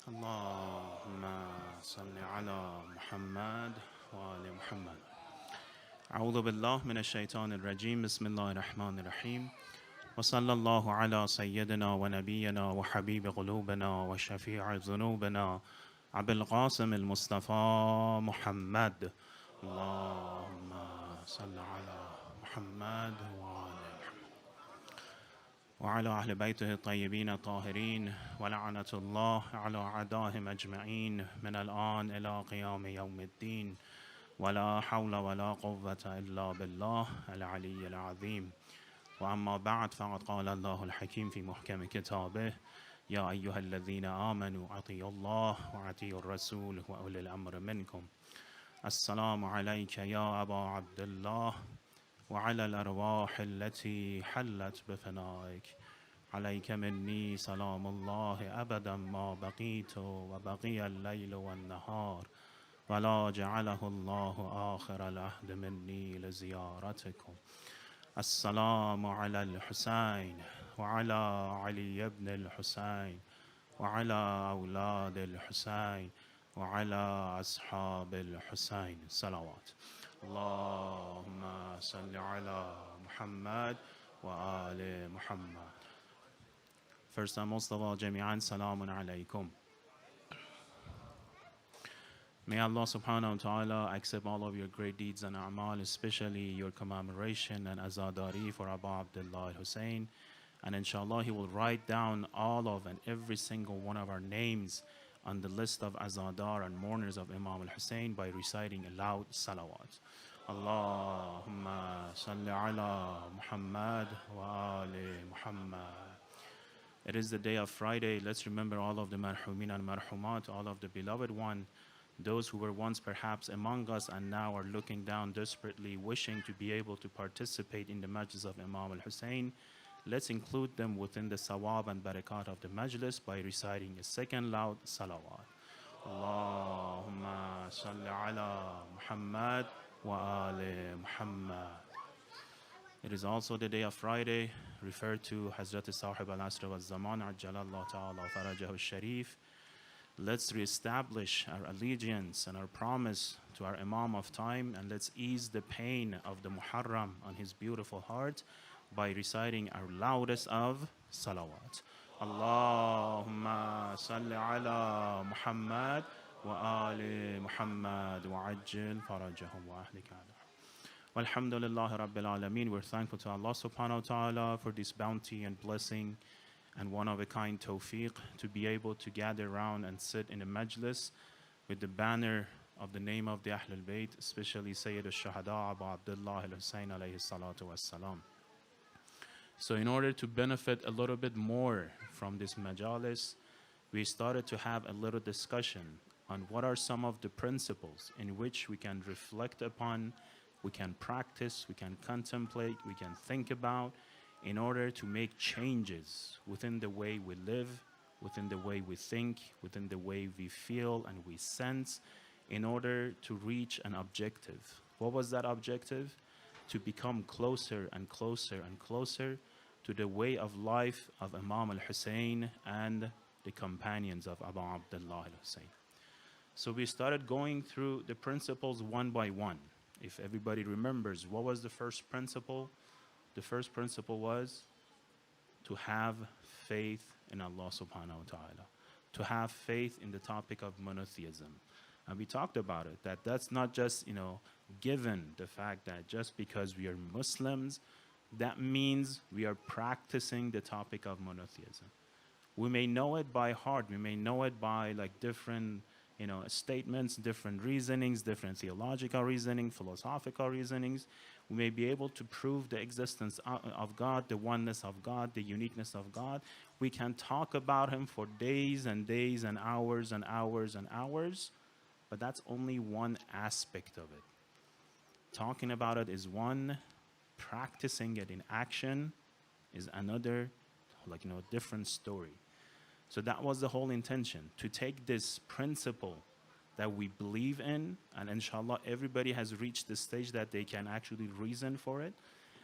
اللهم صل على محمد وآل محمد. أعوذ بالله من الشيطان الرجيم. بسم الله الرحمن الرحيم. وصلى الله على سيدنا ونبينا وحبيب قلوبنا وشفيع ذنوبنا أبي القاسم المصطفى محمد. اللهم صل على محمد وعلى أهل بيته الطيبين الطاهرين ولعنة الله على أعدائهم أجمعين من الآن إلى قيام يوم الدين ولا حول ولا قوة إلا بالله العلي العظيم. وأما بعد فقد قال الله الحكيم في محكم كتابه: يا أيها الذين آمنوا أطيعوا الله وأطيعوا الرسول وأولي الأمر منكم. السلام عليك يا أبا عبد الله وعلى الأرواح التي حلت بفنائك. عليك مني سلام الله أبدا ما بقيت وبقي الليل والنهار ولا جعله الله آخر العهد مني لزيارتكم. السلام على الحسين وعلى علي بن الحسين وعلى أولاد الحسين وعلى أصحاب الحسين صلوات. اللهم صل على محمد وآل محمد. First and most of all, جميعا سلام عليكم. May Allah subhanahu wa ta'ala accept all of your great deeds and a'mal, especially your commemoration and azadari for Abu Abdullah al-Hussein. And inshallah, He will write down all of and every single one of our names on the list of azadar and mourners of Imam al-Hussein by reciting aloud salawat. Allahumma salli ala Muhammad wa ali Muhammad. It is the day of Friday. Let's remember all of the marhumin and marhumat, all of the beloved one, those who were once perhaps among us and now are looking down desperately, wishing to be able to participate in the majlis of Imam al-Hussein. Let's include them within the sawab and barakat of the majlis by reciting a second loud salawat. Allahumma salli ala Muhammad wa ali Muhammad. It is also the day of Friday, referred to Hazrat Sahib al-Asr wal-Zaman, Ajjalallahu ta'ala farajahu sharif. Let's reestablish our allegiance and our promise to our Imam of time, and let's ease the pain of the Muharram on his beautiful heart by reciting our loudest of salawat. Allahumma salli ala Muhammad wa ali Muhammad wa ajjil farajahum wa ahlika. Alhamdulillah Rabbil Alameen. We're thankful to Allah subhanahu wa ta'ala for this bounty and blessing and one-of-a-kind tawfiq to be able to gather around and sit in a majlis with the banner of the name of the Ahlul Bayt, especially Sayyid al-Shahada Abu Abdullah al-Hussein alayhi salatu wassalam. So in order to benefit a little bit more from this majalis, we started to have a little discussion on what are some of the principles in which we can reflect upon, we can practice, we can contemplate, we can think about in order to make changes within the way we live, within the way we think, within the way we feel and we sense, in order to reach an objective. What was that objective? To become closer and closer and closer to the way of life of Imam al-Hussein and the companions of Abu Abdullah al-Hussein. So we started going through the principles one by one. If everybody remembers, what was the first principle? The first principle was to have faith in Allah subhanahu wa ta'ala, to have faith in the topic of monotheism. And we talked about it, that that's not just, given the fact that just because we are Muslims, that means we are practicing the topic of monotheism. We may know it by heart, we may know it by like different statements, different reasonings, different theological reasoning, philosophical reasonings. We may be able to prove the existence of God, the oneness of God, the uniqueness of God. We can talk about Him for days and days and hours and hours and hours, but that's only one aspect of it. Talking about it is one, practicing it in action is another, different story. So that was the whole intention, to take this principle that we believe in, and inshallah everybody has reached the stage that they can actually reason for it,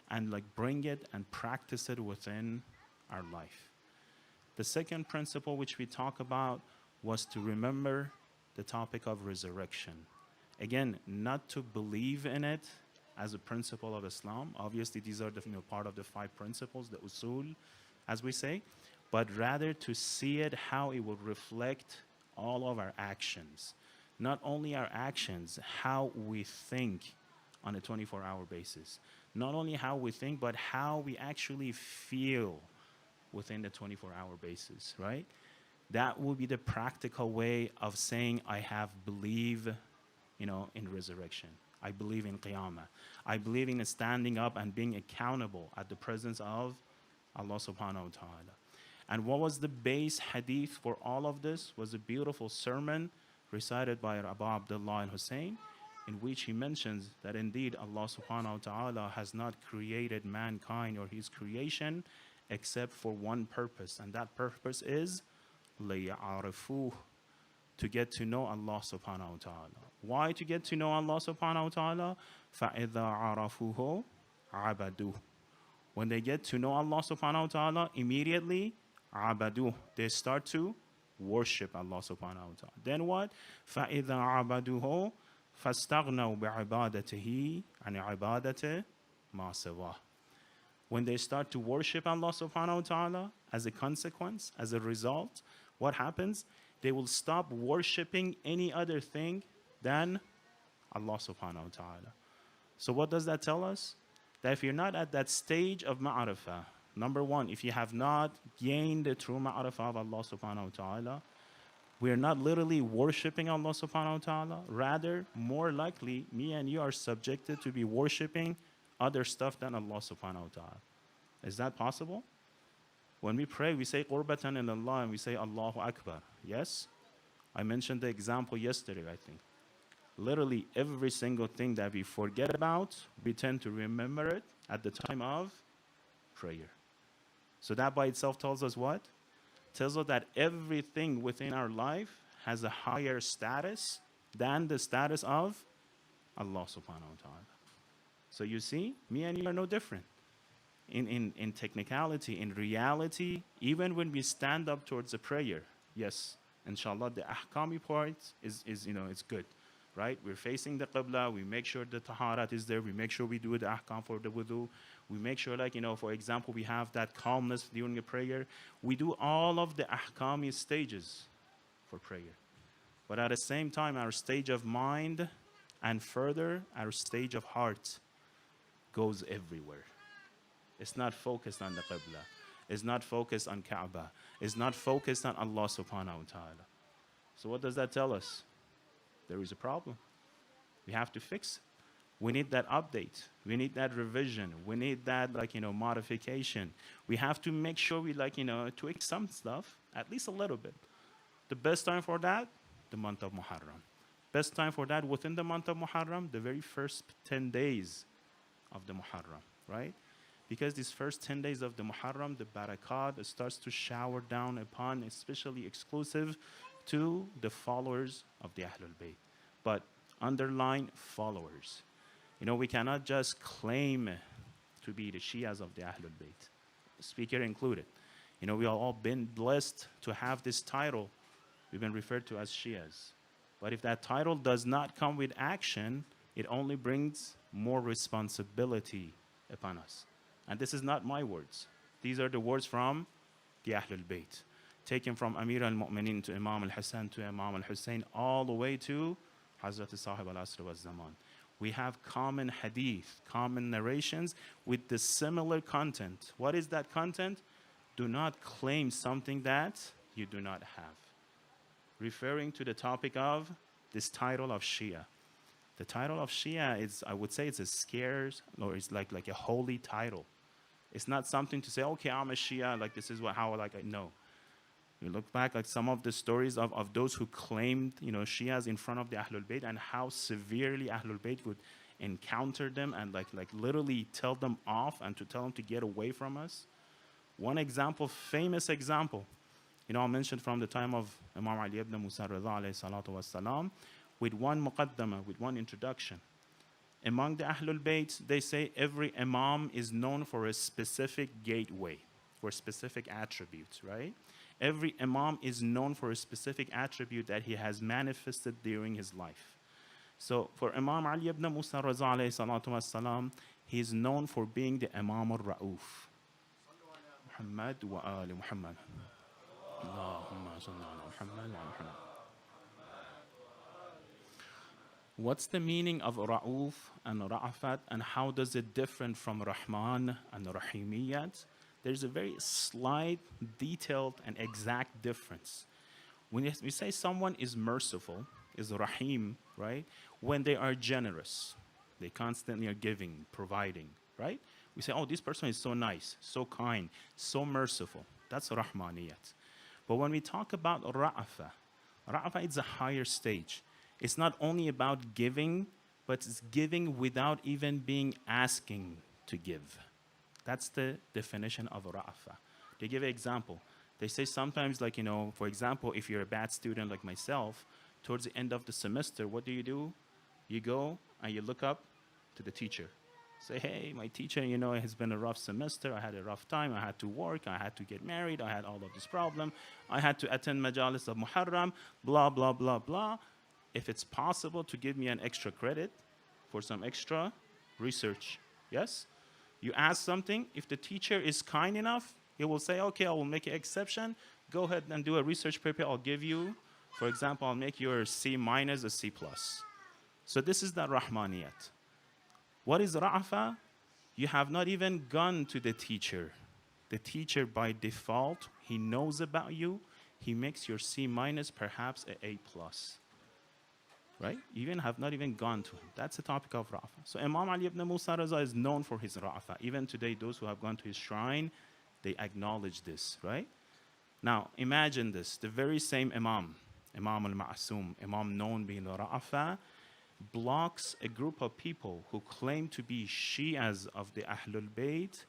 and bring it and practice it within our life. The second principle which we talk about was to remember the topic of resurrection. Again, not to believe in it as a principle of Islam. Obviously, these are the part of the 5 principles, the usul, as we say, but rather to see it how it would reflect all of our actions. Not only our actions, how we think on a 24-hour basis. Not only how we think, but how we actually feel within the 24-hour basis, right? That will be the practical way of saying, I have believe, in resurrection. I believe in qiyamah. I believe in standing up and being accountable at the presence of Allah subhanahu wa ta'ala. And what was the base hadith for all of this? Was a beautiful sermon recited by Abu Abdullah al-Hussein, in which he mentions that indeed Allah subhanahu wa ta'ala has not created mankind or his creation except for one purpose, and that purpose is لِيَعْرِفُوهُ, to get to know Allah subhanahu wa ta'ala. Why to get to know Allah subhanahu wa ta'ala? فَإِذَا عَرَفُوهُ عَبَدُوهُ. When they get to know Allah subhanahu wa ta'ala, immediately عَبَدُوهُ, they start to worship Allah subhanahu wa ta'ala. Then what? فَإِذَا عَبَدُوهُ فَاسْتَغْنَوْا بِعِبَادَتِهِ عَنِ عِبَادَةِ مَا سِوَاهُ. When they start to worship Allah subhanahu wa ta'ala, as a consequence, as a result, what happens? They will stop worshiping any other thing than Allah subhanahu wa ta'ala. So what does that tell us? That if you're not at that stage of ma'arifah, number one, if you have not gained the true ma'arifah of Allah subhanahu wa ta'ala, we are not literally worshiping Allah subhanahu wa ta'ala. Rather, more likely, me and you are subjected to be worshiping other stuff than Allah subhanahu wa ta'ala. Is that possible? When we pray, we say qurbatan ilallah and we say Allahu Akbar. Yes? I mentioned the example yesterday, I think. Literally every single thing that we forget about, we tend to remember it at the time of prayer. So that by itself tells us what? Tells us that everything within our life has a higher status than the status of Allah subhanahu wa ta'ala. So you see, me and you are no different. In technicality, in reality, even when we stand up towards a prayer, yes, inshallah, the ahkami part is it's good, right? We're facing the qibla, we make sure the taharat is there, we make sure we do the ahkam for the wudu, we make sure, for example, we have that calmness during a prayer. We do all of the ahkami stages for prayer. But at the same time, our stage of mind and further, our stage of heart goes everywhere. It's not focused on the qibla. It's not focused on Kaaba. It's not focused on Allah subhanahu wa ta'ala. So what does that tell us? There is a problem. We have to fix it. We need that update. We need that revision. We need that modification. We have to make sure we tweak some stuff, at least a little bit. The best time for that, the month of Muharram. Best time for that within the month of Muharram, the very first 10 days of the Muharram, right? Because these first 10 days of the Muharram, the barakat starts to shower down upon, especially exclusive to the followers of the Ahlul Bayt. But underline followers. We cannot just claim to be the Shias of the Ahlul Bayt, speaker included. We have all been blessed to have this title. We've been referred to as Shias. But if that title does not come with action, it only brings more responsibility upon us. And this is not my words. These are the words from the Ahlul Bayt, taken from Amir al-Mu'minin to Imam al-Hassan to Imam al-Hussein, all the way to Hazrat Sahib al-Asr wal-Zaman. We have common hadith, common narrations with the similar content. What is that content? Do not claim something that you do not have. Referring to the topic of this title of Shia. The title of Shia is, I would say, it's a scarce, or it's like a holy title. It's not something to say, okay, I'm a Shia, this is no. You look back at some of the stories of those who claimed, Shias in front of the Ahlul Bayt, and how severely Ahlul Bayt would encounter them and literally tell them off and to tell them to get away from us. One example, famous example, I mentioned from the time of Imam Ali ibn Musa Rida alayhi salatu wassalam, with one muqaddama, with one introduction. Among the Ahlul Bayt, they say every Imam is known for a specific gateway. for specific attributes, right? Every imam is known for a specific attribute that he has manifested during his life. So for Imam Ali ibn Musa Raza alayhi salatu wassalam, he is known for being the Imam al-Ra'uf. Muhammad wa ali Muhammad. Allahumma salli ala Muhammad wa Muhammad. What's the meaning of Ra'uf and Ra'afat, and how does it differ from Rahman and Rahimiyat? There's a very slight, detailed, and exact difference. When we say someone is merciful, is Rahim, right? When they are generous, they constantly are giving, providing, right? We say, oh, this person is so nice, so kind, so merciful. That's Rahmaniyat. But when we talk about Ra'afa, Ra'afa is a higher stage. It's not only about giving, but it's giving without even being asking to give. That's the definition of Ra'afa. They give an example. They say sometimes, like, for example, if you're a bad student like myself, towards the end of the semester, what do? You go and you look up to the teacher. Say, hey, my teacher, it has been a rough semester. I had a rough time. I had to work. I had to get married. I had all of this problem. I had to attend majalis of Muharram, blah, blah, blah, blah. If it's possible to give me an extra credit for some extra research, yes? You ask something. If the teacher is kind enough, he will say, okay, I will make an exception. Go ahead and do a research paper. I'll give you, for example, I'll make your C minus a C plus. So this is the Rahmaniyat. What is Ra'afa? You have not even gone to the teacher. The teacher, by default, he knows about you. He makes your C minus perhaps a A plus. Right? You even have not even gone to him. That's the topic of Ra'afa. So Imam Ali ibn Musa Raza is known for his Ra'afa. Even today, those who have gone to his shrine, they acknowledge this, right? Now, imagine this. The very same Imam, Imam al-Ma'asum, Imam known being the Ra'afa, blocks a group of people who claim to be Shias of the Ahlul Bayt,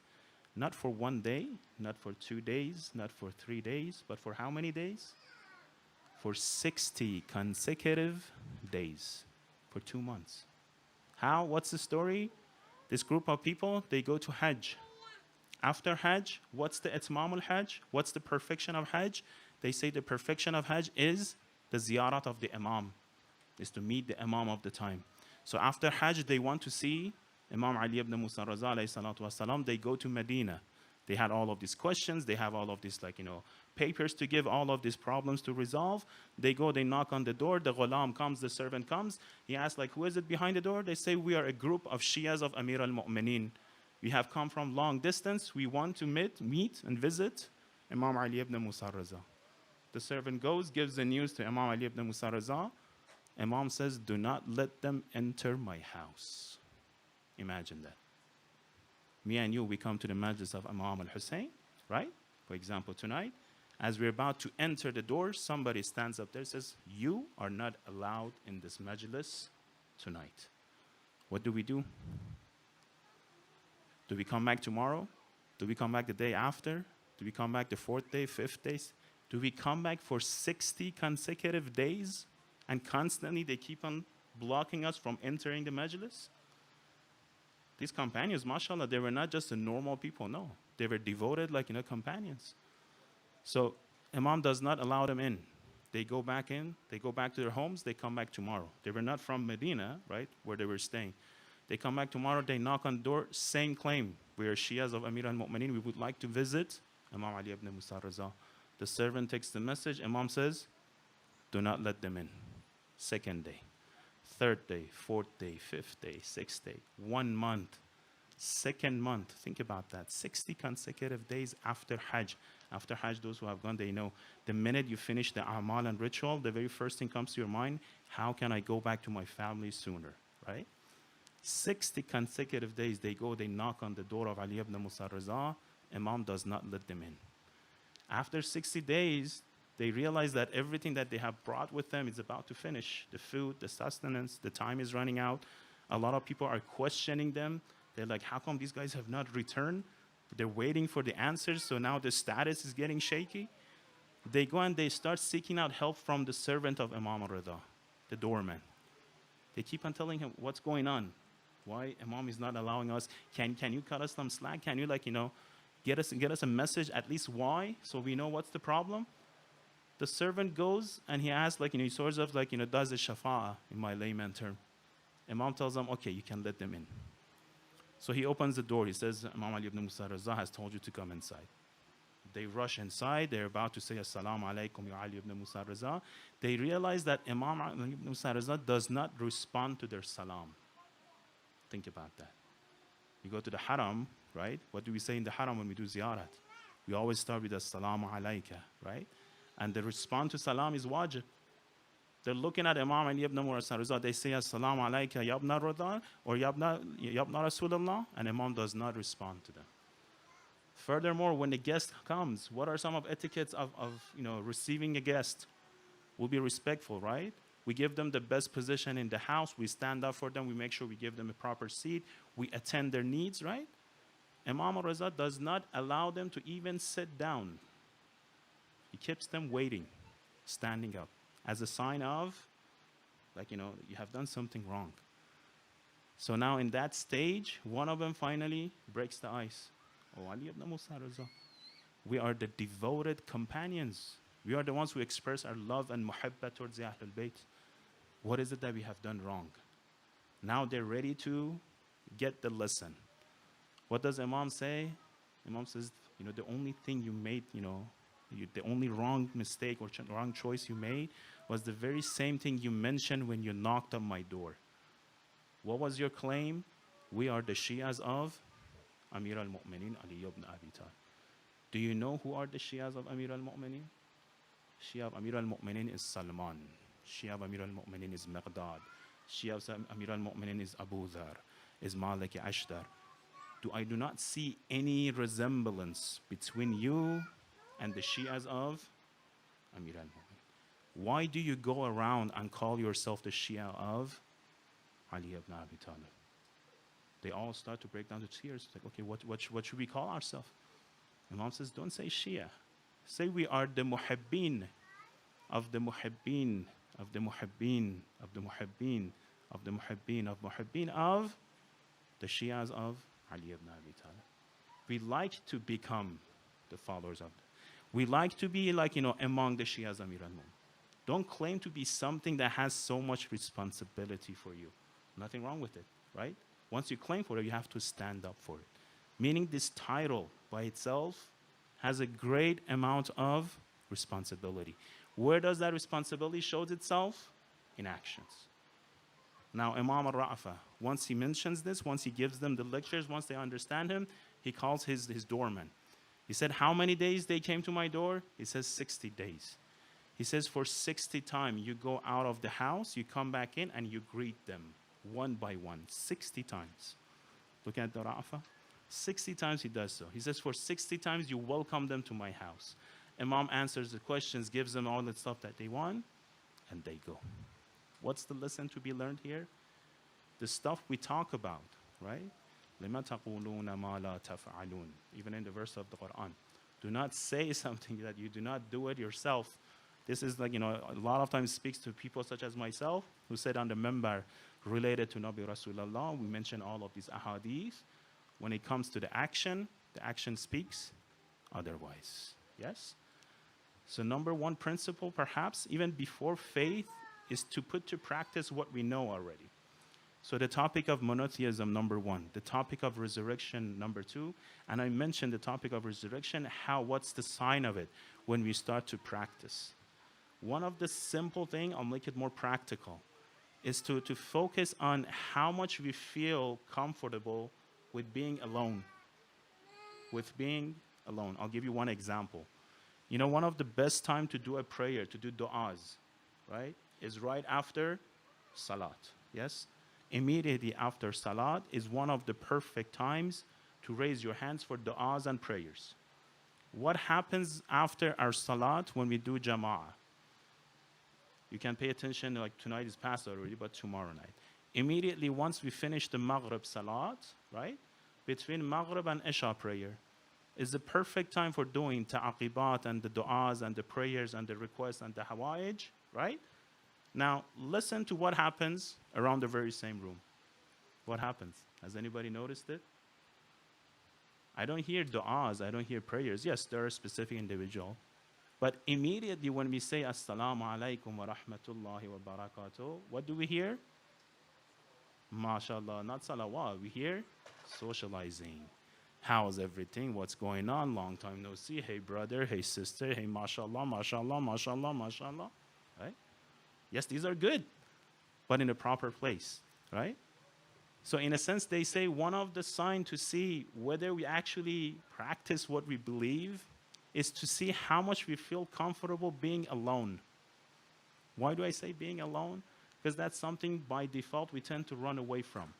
not for 1 day, not for 2 days, not for 3 days, but for how many days? For 60 consecutive days, for 2 months. How? What's the story? This group of people, they go to Hajj. After Hajj, what's the Itmam al-Hajj? What's the perfection of Hajj? They say the perfection of Hajj is the ziyarat of the Imam, is to meet the Imam of the time. So after Hajj, they want to see Imam Ali ibn Musa Raza alayhi salatu wasalam. They go to Medina. They had all of these questions. They have all of these, papers to give, all of these problems to resolve. They go, they knock on the door. The ghulam comes, the servant comes. He asks, who is it behind the door? They say, we are a group of Shias of Amir al-Mu'mineen. We have come from long distance. We want to meet and visit Imam Ali ibn Musa Raza. The servant goes, gives the news to Imam Ali ibn Musa Raza. Imam says, do not let them enter my house. Imagine that. Me and you, we come to the majlis of Imam al-Hussein, right? For example, tonight, as we're about to enter the door, somebody stands up there and says, you are not allowed in this majlis tonight. What do? Do we come back tomorrow? Do we come back the day after? Do we come back the 4th day, 5th day? Do we come back for 60 consecutive days and constantly they keep on blocking us from entering the majlis? These companions, mashallah, they were not just the normal people, no. They were devoted, companions. So Imam does not allow them in. They go back in, they go back to their homes, they come back tomorrow. They were not from Medina, right, where they were staying. They come back tomorrow, they knock on the door, same claim. We are Shias of Amir al-Mu'mineen, we would like to visit Imam Ali ibn Musa Raza. The servant takes the message, Imam says, do not let them in. 2nd day. 3rd day, 4th day, 5th day, 6th day, 1 month, 2nd month. Think about that. 60 consecutive days after Hajj. After Hajj, those who have gone, they know the minute you finish the amal and ritual, the very first thing comes to your mind, how can I go back to my family sooner, right? 60 consecutive days, they go, they knock on the door of Ali ibn Musa Raza. Imam does not let them in. After 60 days, they realize that everything that they have brought with them is about to finish. The food, the sustenance, the time is running out. A lot of people are questioning them. They're like, how come these guys have not returned? They're waiting for the answers, so now the status is getting shaky. They go and they start seeking out help from the servant of Imam al-Rida, the doorman. They keep on telling him, what's going on? Why Imam is not allowing us? Can you cut us some slack? Can you, get us a message, at least why, so we know what's the problem. The servant goes and he asks, like, he sort of like, does the shafa'ah in my layman term. Imam tells them, okay, you can let them in. So he opens the door. He says, Imam Ali ibn Musa Raza has told you to come inside. They rush inside. They're about to say, Assalamu alaikum, ya Ali ibn Musa Raza. They realize that Imam Ali ibn Musa Raza does not respond to their salam. Think about that. You go to the haram, right? What do we say in the haram when we do ziyarat? We always start with Assalamu alayka, right? And the response to salam is wajib. They're looking at Imam Ali ibn Musa Raza. They say, Assalamu alayka ya ibn Radha or ya ibn Rasulullah, and Imam does not respond to them. Furthermore, when the guest comes, what are some of etiquettes of receiving a guest? We'll be respectful, right? We give them the best position in the house. We stand up for them. We make sure we give them a proper seat. We attend their needs, right? Imam al-Raza does not allow them to even sit down. He keeps them waiting, standing up, as a sign of, like, you have done something wrong. So now in that stage, one of them finally breaks the ice. Oh, Ali ibn Musa Raza. We are the devoted companions. We are the ones who express our love and muhabbat towards the Ahlul Bayt. What is it that we have done wrong? Now they're ready to get the lesson. What does Imam say? Imam says, the only thing you made, the only wrong mistake or wrong choice you made was the very same thing you mentioned when you knocked on my door. What was your claim? We are the Shias of Amir al-Mu'minin Ali ibn Abi Talib. Do you know who are the Shias of Amir al-Mu'minin? Shia of Amir al-Mu'minin is Salman. Shia of Amir al-Mu'minin is Miqdad. Shia of Amir al-Mu'minin is Abu Dhar, is Malik Ashdar. I do not see any resemblance between you and the Shias of Amir al-Mu'minin. Why do you go around and call yourself the Shia of Ali ibn Abi Talib? They all start to break down to tears. It's like, okay, what should we call ourselves? Imam says, don't say Shia. Say we are the muhibbin of the muhibbin of the muhibbin of the muhibbin of the muhibbin of muhibbin of the Shias of Ali ibn Abi Talib. We like to become the followers of them. We like to be like, among the Shias Amir al-Mu'minin. Don't claim to be something that has so much responsibility for you. Nothing wrong with it, right? Once you claim for it, you have to stand up for it. Meaning this title by itself has a great amount of responsibility. Where does that responsibility show itself? In actions. Now, Imam al-Ra'fa, once he mentions this, once he gives them the lectures, once they understand him, he calls his doorman. He said, how many days they came to my door? He says, 60 days. He says, for 60 times, you go out of the house, you come back in, and you greet them one by one, 60 times. Look at the Ra'fa. 60 times he does so. He says, for 60 times, you welcome them to my house. Imam answers the questions, gives them all the stuff that they want, and they go. What's the lesson to be learned here? The stuff we talk about, right? لِمَ تَقُولُونَ مَا لَا تَفْعَلُونَ. Even in the verse of the Quran. Do not say something that you do not do it yourself. This is like, a lot of times speaks to people such as myself who said on the member related to Nabi Rasulullah, we mention all of these ahadith. When it comes to the action speaks otherwise. Yes? So number one principle, perhaps, even before faith, is to put to practice what we know already. So the topic of monotheism, number one. The topic of resurrection, number two. And I mentioned the topic of resurrection, what's the sign of it when we start to practice. One of the simple things, I'll make it more practical, is to focus on how much we feel comfortable with being alone. With being alone. I'll give you one example. One of the best time to do a prayer, to do du'as, right, is right after salat. Yes? Immediately after salat is one of the perfect times to raise your hands for du'as and prayers. What happens after our salat when we do jama'ah? You can pay attention, like tonight is past already, but tomorrow night. Immediately once we finish the Maghrib Salat, right? Between Maghrib and Isha prayer is the perfect time for doing ta'aqibat and the du'as and the prayers and the requests and the hawaij, right? Now, listen to what happens around the very same room. What happens? Has anybody noticed it? I don't hear du'as, I don't hear prayers. Yes, there are specific individual. But immediately when we say Assalamu alaikum wa rahmatullahi wa barakatuh, what do we hear? MashaAllah, not salawat. We hear socializing. How's everything? What's going on? Long time no see. Hey brother, hey sister, hey mashallah, mashallah, mashallah, mashallah. Right? Yes, these are good, but in a proper place, right? So in a sense, they say one of the signs to see whether we actually practice what we believe is to see how much we feel comfortable being alone. Why do I say being alone? Because that's something by default we tend to run away from.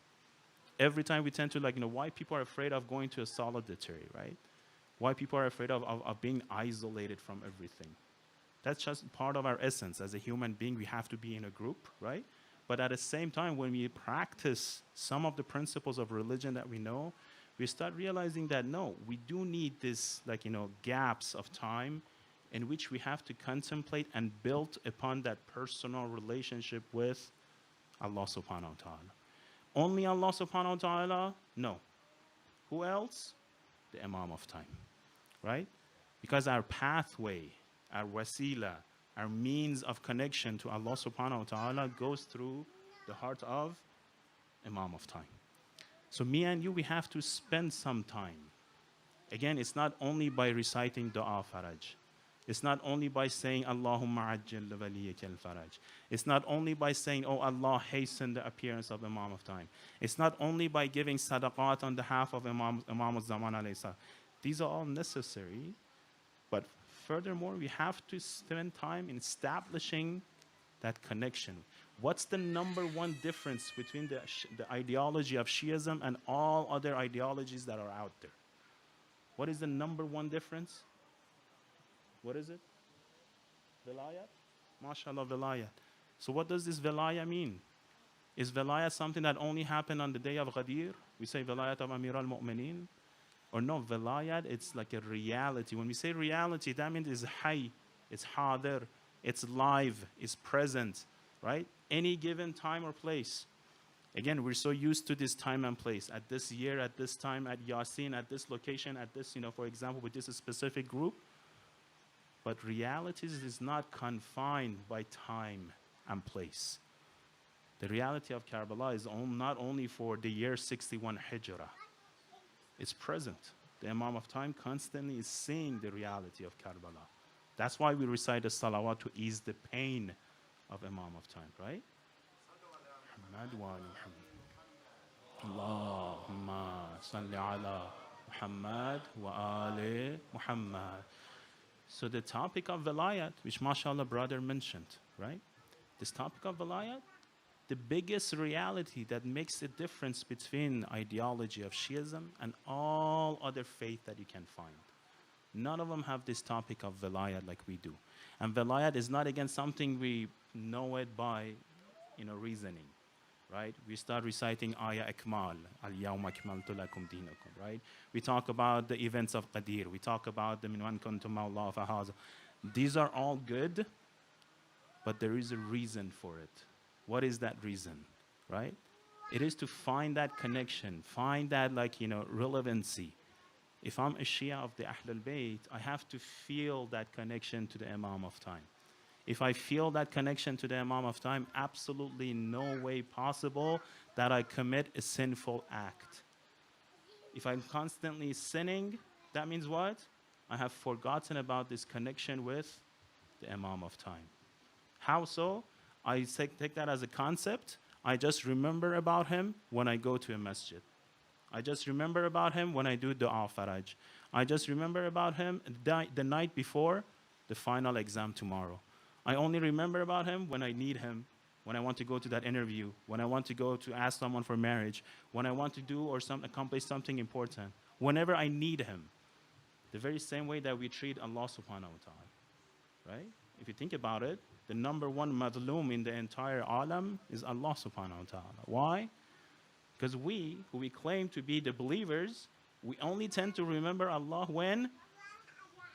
Every time we tend to why people are afraid of going to a solitary, right? Why people are afraid of being isolated from everything. That's just part of our essence. As a human being, we have to be in a group, right? But at the same time, when we practice some of the principles of religion that we know, we start realizing that no, we do need this gaps of time in which we have to contemplate and build upon that personal relationship with Allah subhanahu wa ta'ala. Only Allah subhanahu wa ta'ala? No. Who else? The Imam of time, right? Because our pathway, our wasila, our means of connection to Allah subhanahu wa ta'ala goes through the heart of Imam of time. So me and you, we have to spend some time. Again, it's not only by reciting dua faraj. It's not only by saying Allahumma ajjal waliyaka al-faraj. It's not only by saying, oh Allah, hasten the appearance of Imam of time. It's not only by giving sadaqat on behalf of Imam al-Zaman alayhi salam. These are all necessary. But furthermore, we have to spend time in establishing that connection. What's the number one difference between the ideology of Shiism and all other ideologies that are out there? What is the number one difference? What is it? Vilayat? MashaAllah, Vilayat. So what does this Vilayat mean? Is Vilayat something that only happened on the day of Ghadir? We say Vilayat of Amir al-Mu'mineen? Or no, Vilayat, it's like a reality. When we say reality, that means it's hay, it's hadir, it's live, it's present, right? Any given time or place. Again, we're so used to this time and place. At this year, at this time, at Yasin, at this location, at this, for example, with this specific group. But reality is not confined by time and place. The reality of Karbala is not only for the year 61 Hijrah. It's present. The Imam of time constantly is seeing the reality of Karbala. That's why we recite the salawat to ease the pain of Imam of time, right? Muhammad wa Muhammad. Allahumma salli ala Muhammad wa ali Muhammad. So the topic of Vilayat, which mashallah brother mentioned, right? This topic of Vilayat, the biggest reality that makes a difference between ideology of Shiism and all other faith that you can find. None of them have this topic of Vilayat like we do. And Vilayat is not again something we know it by reasoning. Right? We start reciting Ayah Akmal, Al-Yawma Akmaltu Lakum Dinakum, right? We talk about the events of Qadir. We talk about the Minwan Kuntum Mawla Fahaza. These are all good, but there is a reason for it. What is that reason, right? It is to find that connection, find that relevancy. If I'm a Shia of the Ahlul Bayt, I have to feel that connection to the Imam of time. If I feel that connection to the Imam of time, absolutely no way possible that I commit a sinful act. If I'm constantly sinning, that means what? I have forgotten about this connection with the Imam of time. How so? I take that as a concept. I just remember about him when I go to a masjid. I just remember about him when I do dua faraj. I just remember about him the night before the final exam tomorrow. I only remember about him when I need him, when I want to go to that interview, when I want to go to ask someone for marriage, when I want to do or accomplish something important, whenever I need him. The very same way that we treat Allah subhanahu wa ta'ala, right? If you think about it, the number one madloom in the entire alam is Allah subhanahu wa ta'ala. Why? Because we, who we claim to be the believers, we only tend to remember Allah when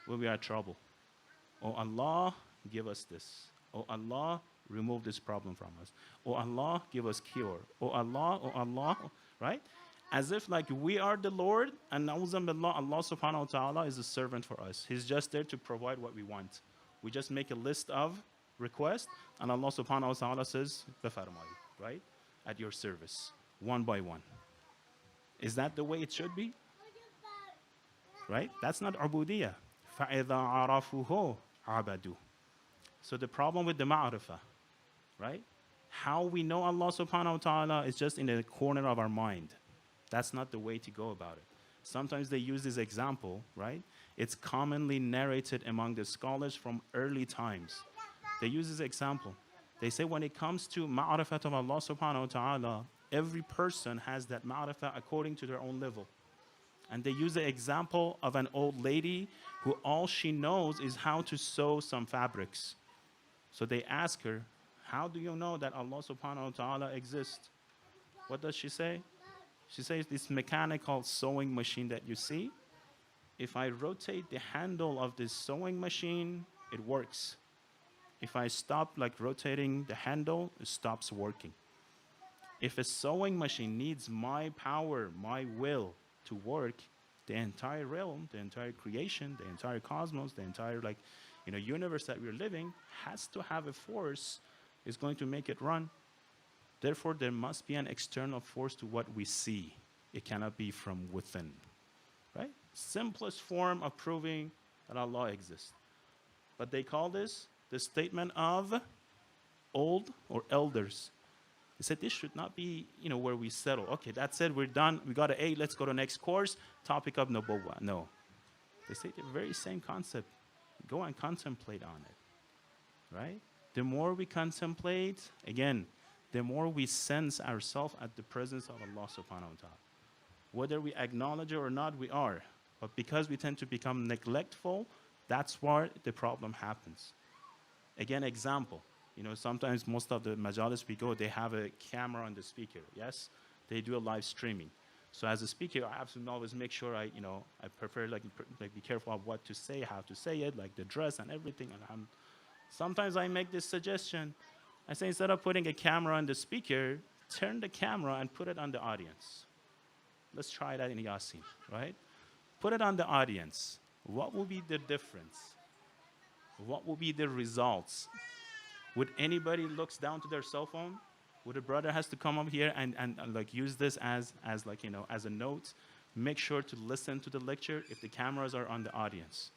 we are in trouble. Oh Allah, give us this. Oh Allah, remove this problem from us. Oh Allah, give us cure. Oh Allah, right? As if like we are the Lord and na'uzan billah, Allah subhanahu wa ta'ala is a servant for us. He's just there to provide what we want. We just make a list of requests and Allah subhanahu wa ta'ala says, "Bafarmai," right? At your service, one by one. Is that the way it should be? Right? That's not ubudiyah. فَإِذَا عَرَفُهُ عَبَدُوا. So the problem with the ma'rifah, right? How we know Allah subhanahu wa ta'ala is just in the corner of our mind. That's not the way to go about it. Sometimes they use this example, right? It's commonly narrated among the scholars from early times. They use this example. They say when it comes to ma'rifat of Allah subhanahu wa ta'ala, every person has that ma'rifah according to their own level. And they use the example of an old lady who all she knows is how to sew some fabrics. So they ask her, how do you know that Allah subhanahu wa ta'ala exists? What does she say? She says, this mechanical sewing machine that you see, if I rotate the handle of this sewing machine, it works. If I stop like rotating the handle, it stops working. If a sewing machine needs my power, my will to work, the entire realm, the entire creation, the entire cosmos, the entire universe that we're living has to have a force is going to make it run. Therefore, there must be an external force to what we see. It cannot be from within, right? Simplest form of proving that Allah exists. But they call this the statement of old or elders. They said this should not be, where we settle. Okay, that's it, we're done. We got an A, let's go to the next course. Topic of Nubuwwah. No. They say the very same concept. Go and contemplate on it, right? The more we contemplate, again, the more we sense ourselves at the presence of Allah subhanahu wa ta'ala. Whether we acknowledge it or not, we are. But because we tend to become neglectful, that's where the problem happens. Again, example. Sometimes most of the majalis we go, they have a camera on the speaker, yes? They do a live streaming. So as a speaker, I have to always make sure I prefer be careful of what to say, how to say it, like the dress and everything. And sometimes I make this suggestion. I say instead of putting a camera on the speaker, turn the camera and put it on the audience. Let's try that in Yasin, right? Put it on the audience. What will be the difference? What will be the results? Would anybody looks down to their cell phone? Would a brother has to come up here and use this as a note? Make sure to listen to the lecture if the cameras are on the audience.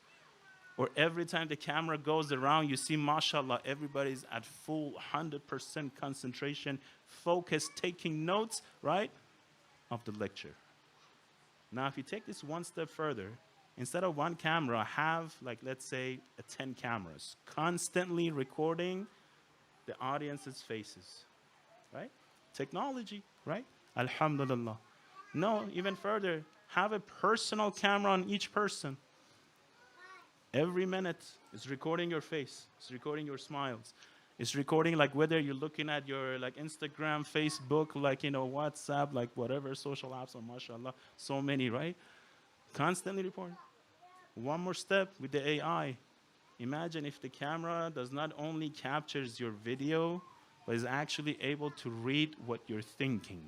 Or every time the camera goes around, you see, mashallah, everybody's at full 100% concentration, focus, taking notes, right, of the lecture. Now, if you take this one step further, instead of one camera, have, let's say, 10 cameras, constantly recording the audience's faces, right? Technology, right? Alhamdulillah. No, even further, have a personal camera on each person. Every minute, it's recording your face. It's recording your smiles. It's recording whether you're looking at your Instagram, Facebook, WhatsApp, whatever social apps, or mashallah, so many, right? Constantly reporting. One more step with the AI. Imagine if the camera does not only captures your video, but is actually able to read what you're thinking.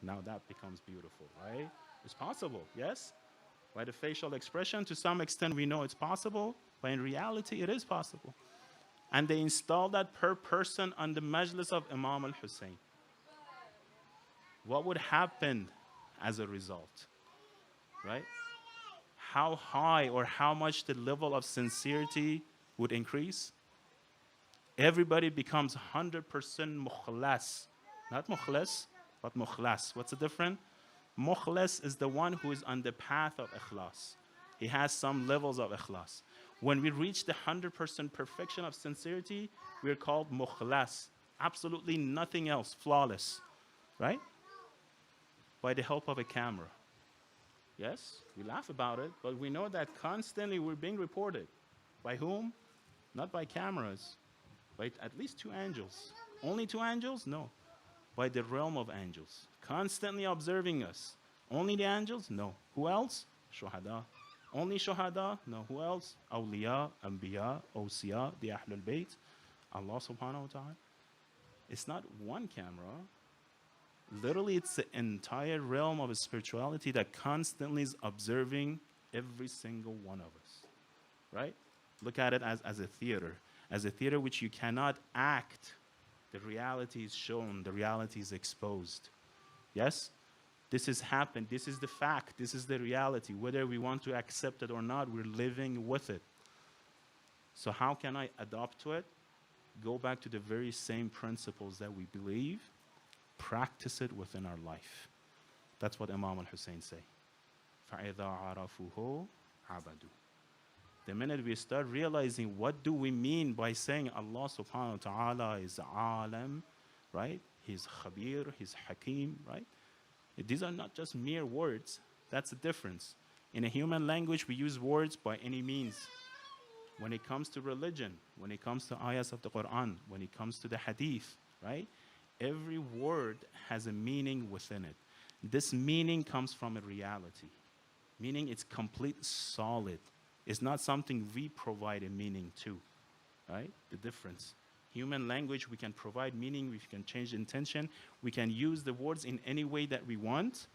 Now that becomes beautiful, right? It's possible, yes? By the facial expression, to some extent we know it's possible, but in reality it is possible. And they installed that per person on the majlis of Imam al-Hussein. What would happen as a result, right? How high or how much the level of sincerity would increase? Everybody becomes 100% mukhlas. Not mukhlas, but mukhlas. What's the difference? Mukhlas is the one who is on the path of ikhlas. He has some levels of ikhlas. When we reach the 100% perfection of sincerity, we're called mukhlas. Absolutely nothing else, flawless, right? By the help of a camera. Yes, we laugh about it, but we know that constantly we're being reported. By whom? Not by cameras, by at least 2 angels. Only 2 angels? No. By the realm of angels, constantly observing us. Only the angels? No. Who else? Shuhada. Only shuhada? No. Who else? Awliya, Anbiya, Awsiya, the Ahlul Bayt. Allah subhanahu wa ta'ala. It's not one camera. Literally, it's the entire realm of spirituality that constantly is observing every single one of us, right? Look at it as as a theater which you cannot act. The reality is shown, the reality is exposed. Yes? This has happened. This is the fact. This is the reality. Whether we want to accept it or not, we're living with it. So, how can I adopt to it? Go back to the very same principles that we believe, practice it within our life. That's what Imam al-Hussein say. فَإِذَا عَرَفُوهُ عَبَدُوا. The minute we start realizing what do we mean by saying Allah subhanahu wa ta'ala is alam, right? He's khabir, he's hakim, right? These are not just mere words. That's the difference. In a human language, we use words by any means. When it comes to religion, when it comes to ayahs of the Quran, when it comes to the hadith, right? Every word has a meaning within it. This meaning comes from a reality. Meaning it's complete solid. It's not something we provide a meaning to, right? The difference. Human language, we can provide meaning, we can change intention, we can use the words in any way that we want,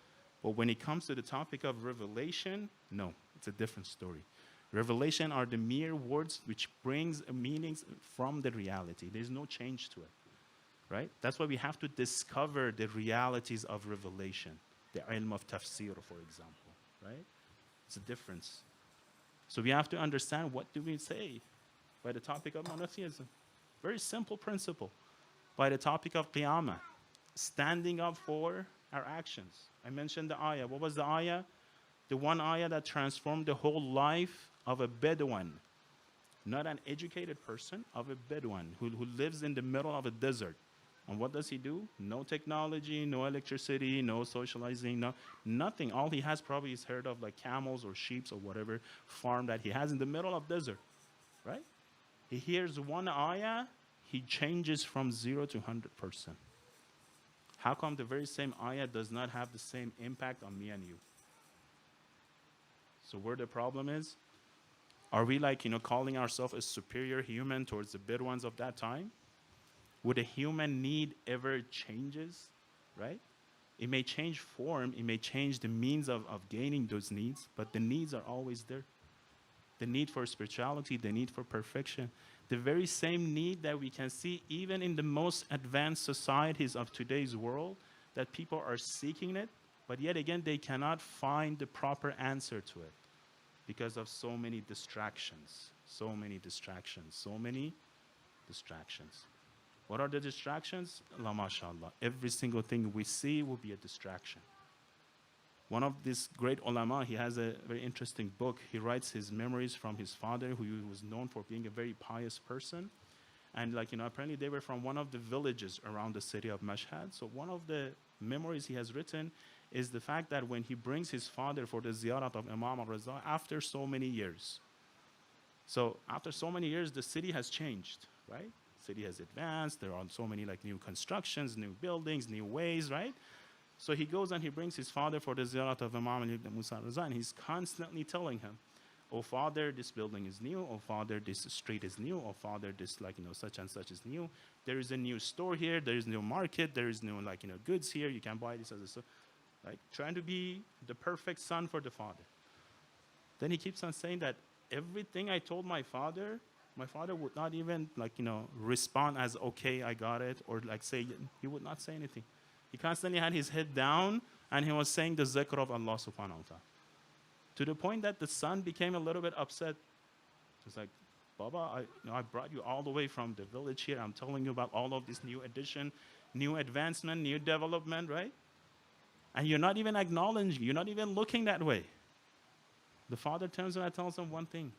but when it comes to the topic of revelation, no, it's a different story. Revelation are the mere words which brings meanings from the reality. There's no change to it, right? That's why we have to discover the realities of revelation, the ilm of tafsir, for example, right? It's a difference. So we have to understand what do we say by the topic of monotheism. Very simple principle. By the topic of qiyamah, standing up for our actions. I mentioned the ayah. What was the ayah? The one ayah that transformed the whole life of a Bedouin. Not an educated person, of a Bedouin who lives in the middle of a desert. And what does he do? No technology, no electricity, no socializing, nothing. All he has probably is heard of like camels or sheep or whatever farm that he has in the middle of desert, right? He hears one ayah, he changes from 0 to 100%. How come the very same ayah does not have the same impact on me and you? So where the problem is, are we like, calling ourselves a superior human towards the Bedouins of that time? Would a human need ever changes, right? It may change form, it may change the means of gaining those needs, but the needs are always there. The need for spirituality, the need for perfection, the very same need that we can see even in the most advanced societies of today's world, that people are seeking it, but yet again, they cannot find the proper answer to it because of so many distractions, so many distractions, so many distractions. What are the distractions? La mashallah. Every single thing we see will be a distraction. One of these great ulama, he has a very interesting book. He writes his memories from his father, who was known for being a very pious person. And apparently they were from one of the villages around the city of Mashhad. So one of the memories he has written is the fact that when he brings his father for the ziyarat of Imam al-Raza after so many years. So after so many years, the city has changed, right? City has advanced. There are so many new constructions, new buildings, new ways, right? So he goes and he brings his father for the ziyarat of Imam Musa Raza, and he's constantly telling him, "Oh father, this building is new. Oh father, this street is new. Oh father, this such and such is new. There is a new store here. There is new market. There is new goods here. You can buy this as a store." Like trying to be the perfect son for the father. Then he keeps on saying that everything I told my father would not even respond as okay, I got it, or say, he would not say anything. He constantly had his head down and he was saying the zikr of Allah subhanahu wa ta'ala. To the point that the son became a little bit upset. He's like, "Baba, I brought you all the way from the village here. I'm telling you about all of this new addition, new advancement, new development, right? And you're not even acknowledging, you're not even looking that way." The father turns around and tells him one thing.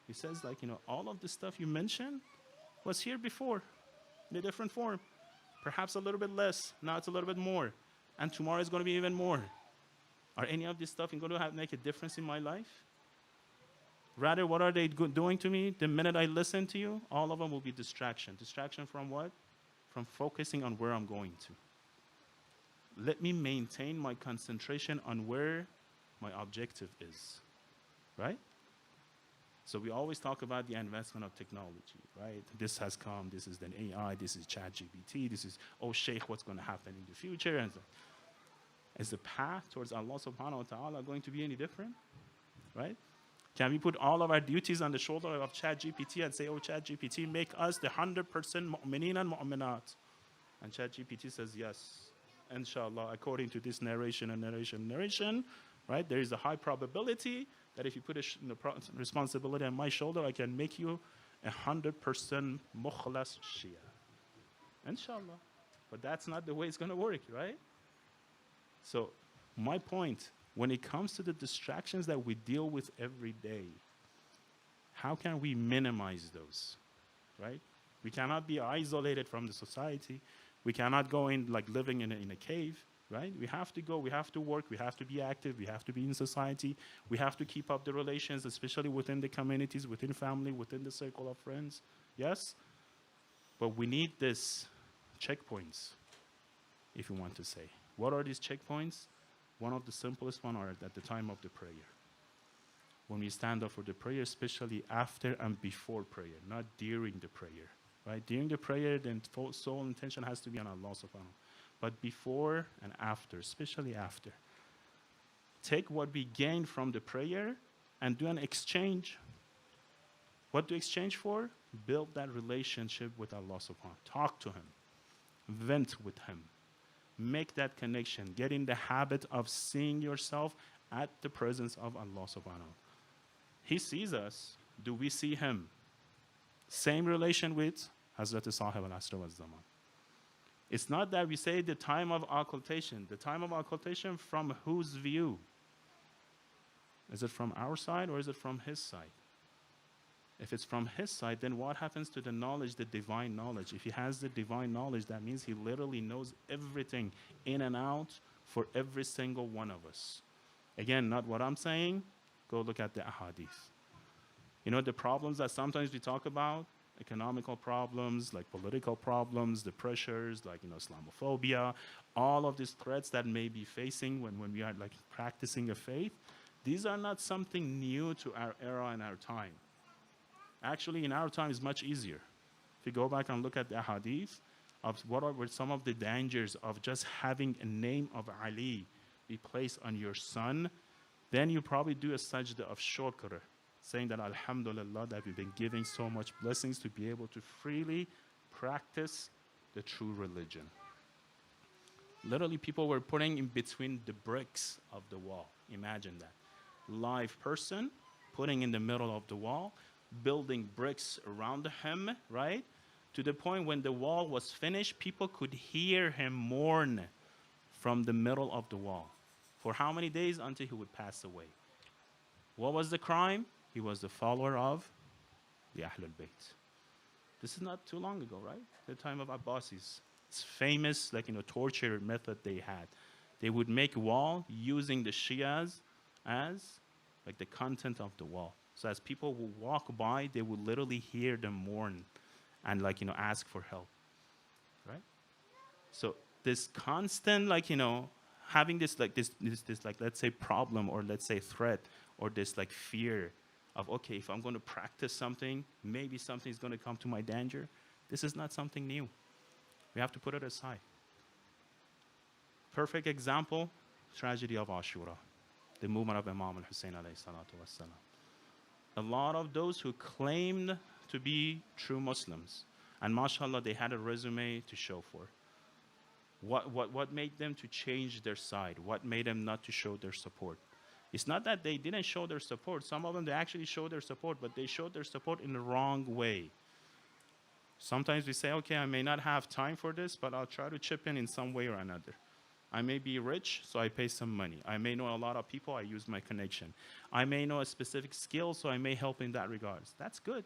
He says, all of the stuff you mentioned was here before in a different form. Perhaps a little bit less. Now it's a little bit more. And tomorrow is going to be even more. Are any of this stuff going to make a difference in my life? Rather, what are they doing to me? The minute I listen to you, all of them will be distraction. Distraction from what? From focusing on where I'm going to. Let me maintain my concentration on where my objective is. Right? So we always talk about the advancement of technology, right? This has come, this is an AI, this is ChatGPT, this is, oh Sheikh, what's going to happen in the future? And so, is the path towards Allah subhanahu wa ta'ala going to be any different, right? Can we put all of our duties on the shoulder of ChatGPT and say, oh, ChatGPT, make us the 100% mu'mineen and mu'minat? And ChatGPT says, yes, inshallah, according to this narration and narration, right? There is a high probability that if you put a responsibility on my shoulder, I can make you 100% mukhlas Shia. Inshallah. But that's not the way it's going to work, right? So my point, when it comes to the distractions that we deal with every day, how can we minimize those, right? We cannot be isolated from the society. We cannot go in like living in a cave, right? We have to go, we have to work, we have to be active, we have to be in society, we have to keep up the relations, especially within the communities, within family, within the circle of friends, yes? But we need these checkpoints, if you want to say. What are these checkpoints? One of the simplest ones are at the time of the prayer. When we stand up for the prayer, especially after and before prayer, not during the prayer, right? During the prayer, the sole intention has to be on Allah subhanahu wa ta'ala. But before and after, especially after, take what we gain from the prayer and do an exchange. What to exchange for? Build that relationship with Allah subhanahu wa ta'ala. Talk to Him. Vent with Him. Make that connection. Get in the habit of seeing yourself at the presence of Allah subhanahu wa ta'ala. He sees us. Do we see Him? Same relation with Hazrat Sahib al-Asr wal-Zaman. It's not that we say the time of occultation. The time of occultation from whose view? Is it from our side or is it from His side? If it's from His side, then what happens to the knowledge, the divine knowledge? If He has the divine knowledge, that means He literally knows everything in and out for every single one of us. Again, not what I'm saying. Go look at the ahadith. You know, the problems that sometimes we talk about, economical problems, like political problems, the pressures, like, you know, Islamophobia, all of these threats that may be facing when we are like practicing a faith, these are not something new to our era and our time. Actually, in our time, it's much easier. If you go back and look at the hadith of what were some of the dangers of just having a name of Ali be placed on your son, then you probably do a sajda of shukr, saying that alhamdulillah that we've been giving so much blessings to be able to freely practice the true religion. Literally, people were putting in between the bricks of the wall. Imagine that. Live person putting in the middle of the wall, building bricks around him, right? To the point when the wall was finished, people could hear him mourn from the middle of the wall. For how many days? Until he would pass away. What was the crime? He was the follower of the Ahlul Bayt. This is not too long ago, right? The time of Abbasis. It's famous, like, you know, torture method they had. They would make a wall using the Shias as like the content of the wall. So as people would walk by, they would literally hear them mourn and, like, you know, ask for help, right? So this constant, like, you know, having this like let's say problem, or let's say threat, or this like fear of, okay, if I'm going to practice something, maybe something is going to come to my danger. This is not something new. We have to put it aside. Perfect example, tragedy of Ashura, the movement of Imam al-Hussein alayhi salatu wassalam. A lot of those who claimed to be true Muslims, and mashallah, they had a resume to show for. What made them to change their side? What made them not to show their support? It's not that they didn't show their support. Some of them, they actually showed their support, but they showed their support in the wrong way. Sometimes we say, okay, I may not have time for this, but I'll try to chip in some way or another. I may be rich, so I pay some money. I may know a lot of people, I use my connection. I may know a specific skill, so I may help in that regards. That's good.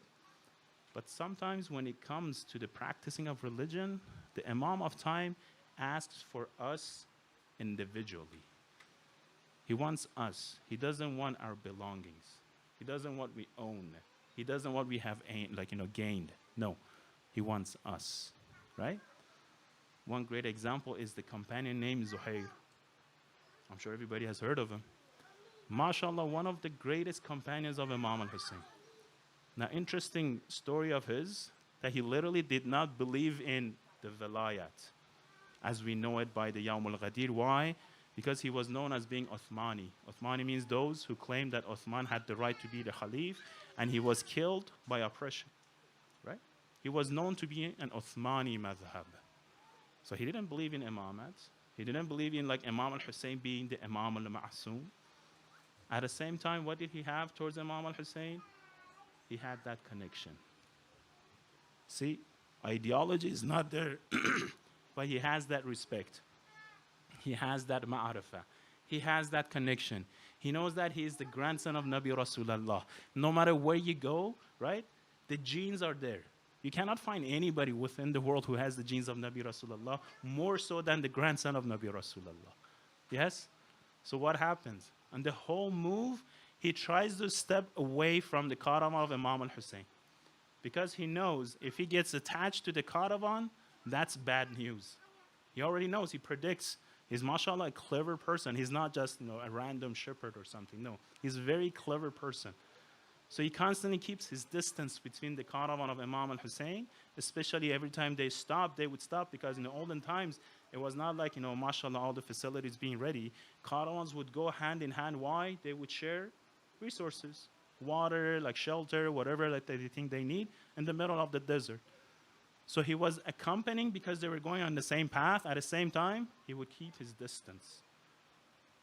But sometimes when it comes to the practicing of religion, the Imam of time asks for us individually. He wants us. He doesn't want our belongings. He doesn't want what we own. He doesn't want what we have, like, you know, gained. No, he wants us, right? One great example is the companion named Zuhair. I'm sure everybody has heard of him. MashaAllah, one of the greatest companions of Imam al-Hussein. Now, interesting story of his, that he literally did not believe in the Velayat as we know it by the Yawm al-Ghadir. Why? Because he was known as being Uthmani. Uthmani means those who claimed that Uthman had the right to be the Khalif, and he was killed by oppression, right? He was known to be an Uthmani madhab. So he didn't believe in imamat. He didn't believe in like Imam al-Hussein being the Imam al-Ma'asum. At the same time, what did he have towards Imam al-Hussein? He had that connection. See, ideology is not there, but he has that respect. He has that ma'arifah. He has that connection. He knows that he is the grandson of Nabi Rasulullah. No matter where you go, right, the genes are there. You cannot find anybody within the world who has the genes of Nabi Rasulullah more so than the grandson of Nabi Rasulullah. Yes? So what happens? And the whole move, he tries to step away from the caravan of Imam al-Hussein. Because he knows if he gets attached to the caravan, that's bad news. He already knows, he predicts. He's mashallah a clever person. He's not just a random shepherd or something. No, he's a very clever person. So he constantly keeps his distance between the caravan of Imam al-Hussein, especially every time they stop, they would stop because in the olden times, it was not like, mashallah, all the facilities being ready. Caravans would go hand in hand. Why? They would share resources, water, like shelter, whatever that they think they need in the middle of the desert. So he was accompanying because they were going on the same path. At the same time, he would keep his distance.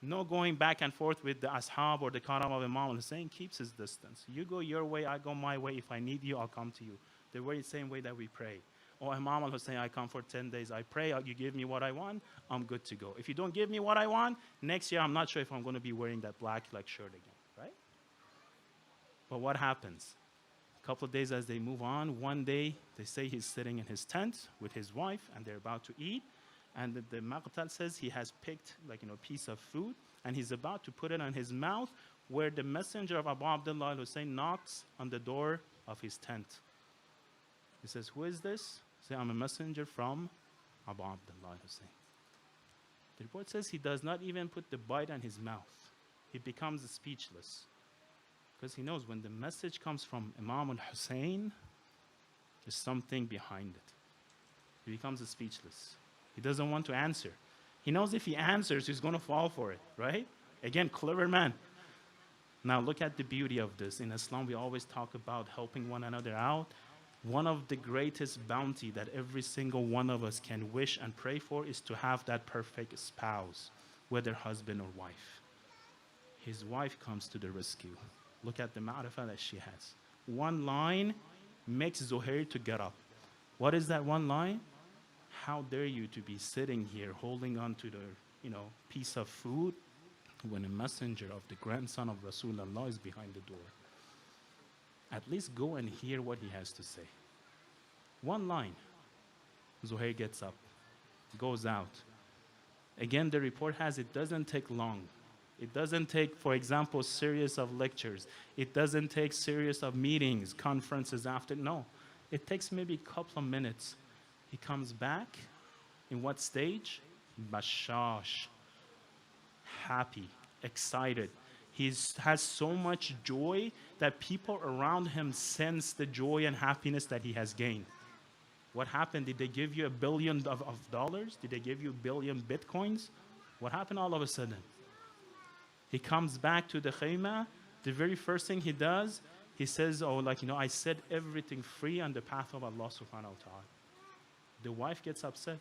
No going back and forth with the ashab or the caravan of Imam al-Hussein. Keeps his distance. You go your way, I go my way. If I need you, I'll come to you. The very same way that we pray. Oh, Imam al-Hussein, I come for 10 days. I pray, you give me what I want, I'm good to go. If you don't give me what I want, next year I'm not sure if I'm going to be wearing that black shirt again, right? But what happens? A couple of days as they move on, one day they say he's sitting in his tent with his wife and they're about to eat. And the Maqtal says he has picked a piece of food and he's about to put it on his mouth where the messenger of Abu Abdullah al-Hussein knocks on the door of his tent. He says, who is this? He says, I'm a messenger from Abu Abdullah al-Hussein. The report says he does not even put the bite on his mouth. He becomes speechless. Because he knows when the message comes from Imam al-Hussein, there's something behind it. He becomes speechless. He doesn't want to answer. He knows if he answers, he's going to fall for it, right? Again, clever man. Now look at the beauty of this. In Islam, we always talk about helping one another out. One of the greatest bounty that every single one of us can wish and pray for is to have that perfect spouse, whether husband or wife. His wife comes to the rescue. Look at the ma'rifah that she has. One line makes Zuhair to get up. What is that one line? How dare you to be sitting here holding on to the piece of food when a messenger of the grandson of Rasulullah is behind the door? At least go and hear what he has to say. One line. Zuhair gets up, goes out. Again, the report has it doesn't take long. It doesn't take, for example, series of lectures. It doesn't take series of meetings, conferences after. No. It takes maybe a couple of minutes. He comes back. In what stage? Bashash. Happy, excited. He has so much joy that people around him sense the joy and happiness that he has gained. What happened? Did they give you $1 billion of dollars? Did they give you 1 billion bitcoins? What happened all of a sudden? He comes back to the khayma. The very first thing he does, he says, I set everything free on the path of Allah subhanahu wa ta'ala. The wife gets upset.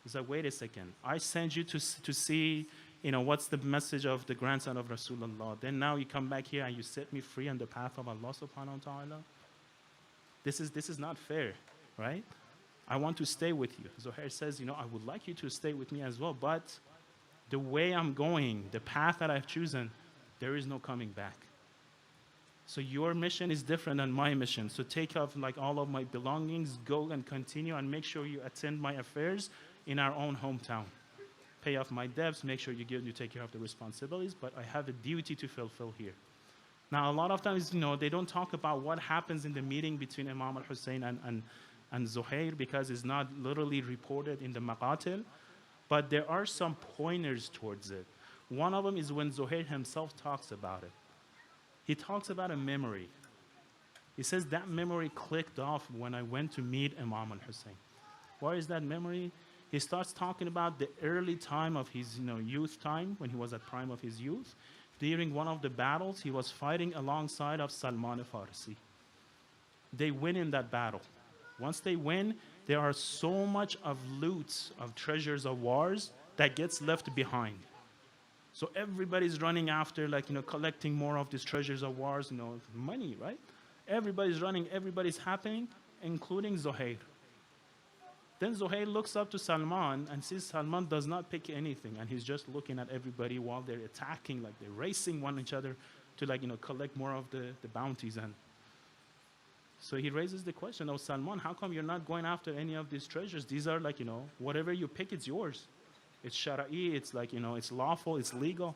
He's like, wait a second. I sent you to see, what's the message of the grandson of Rasulullah. Then now you come back here and you set me free on the path of Allah subhanahu wa ta'ala. This is not fair, right? I want to stay with you. Zuhair says, I would like you to stay with me as well, but the way I'm going, the path that I've chosen, there is no coming back. So your mission is different than my mission. So take off all of my belongings, go and continue and make sure you attend my affairs in our own hometown. Pay off my debts, make sure you take care of the responsibilities, but I have a duty to fulfill here. Now, a lot of times, they don't talk about what happens in the meeting between Imam al-Hussein and Zuhair because it's not literally reported in the Maqatil, but there are some pointers towards it. One of them is when Zuhair himself talks about it. He talks about a memory. He says that memory clicked off when I went to meet Imam al-Hussein. Why is that memory? He starts talking about the early time of his youth time, when he was at prime of his youth. During one of the battles, he was fighting alongside of Salman Farsi. They win in that battle. Once they win, there are so much of loot, of treasures of wars that gets left behind. So everybody's running after, collecting more of these treasures of wars, money, right? Everybody's running, everybody's happening, including Zuhair. Then Zuhair looks up to Salman and sees Salman does not pick anything, and he's just looking at everybody while they're attacking, like they're racing one each other to collect more of the bounties. And so he raises the question, oh Salman, how come you're not going after any of these treasures? These are whatever you pick, it's yours. It's shara'i, it's it's lawful, it's legal.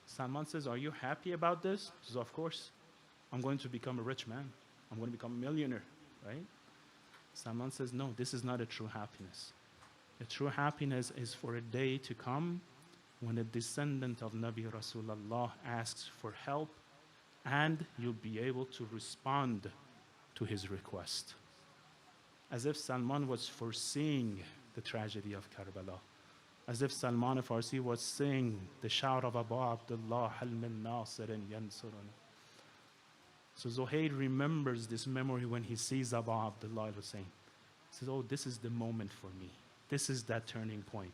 Salman says, are you happy about this? He says, of course. I'm going to become a rich man. I'm going to become a millionaire, right? Salman says, no, this is not a true happiness. A true happiness is for a day to come when a descendant of Nabi Rasulullah asks for help and you'll be able to respond to his request. As if Salman was foreseeing the tragedy of Karbala. As if Salman Farsi was saying the shout of Abu Abdullah, Hal min nasirin yansuruna. So Zuhair remembers this memory when he sees Abu Abdullah Hussein. He says, oh, this is the moment for me. This is that turning point.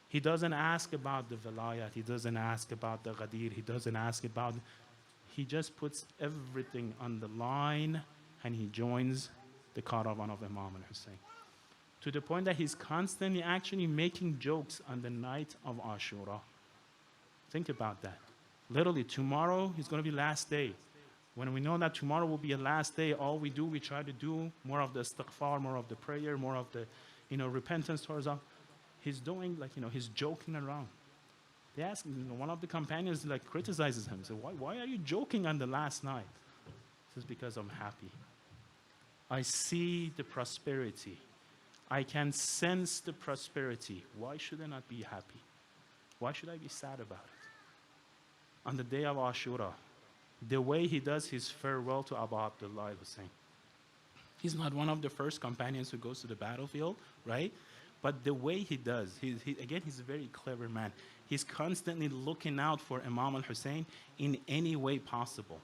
He doesn't ask about the vilayat. He doesn't ask about the ghadir. He doesn't ask about... He just puts everything on the line and he joins the caravan of Imam al-Hussein. To the point that he's constantly actually making jokes on the night of Ashura. Think about that. Literally, tomorrow is going to be last day. When we know that tomorrow will be a last day, all we do, we try to do more of the istighfar, more of the prayer, more of the, repentance towards Allah. He's doing, he's joking around. They ask, one of the companions, criticizes him. So why are you joking on the last night? He says, because I'm happy. I see the prosperity. I can sense the prosperity. Why should I not be happy? Why should I be sad about it? On the day of Ashura, the way he does his farewell to Abu Abdullah Hussein. He's not one of the first companions who goes to the battlefield, right? But the way he does, again, he's a very clever man. He's constantly looking out for Imam al-Hussein in any way possible.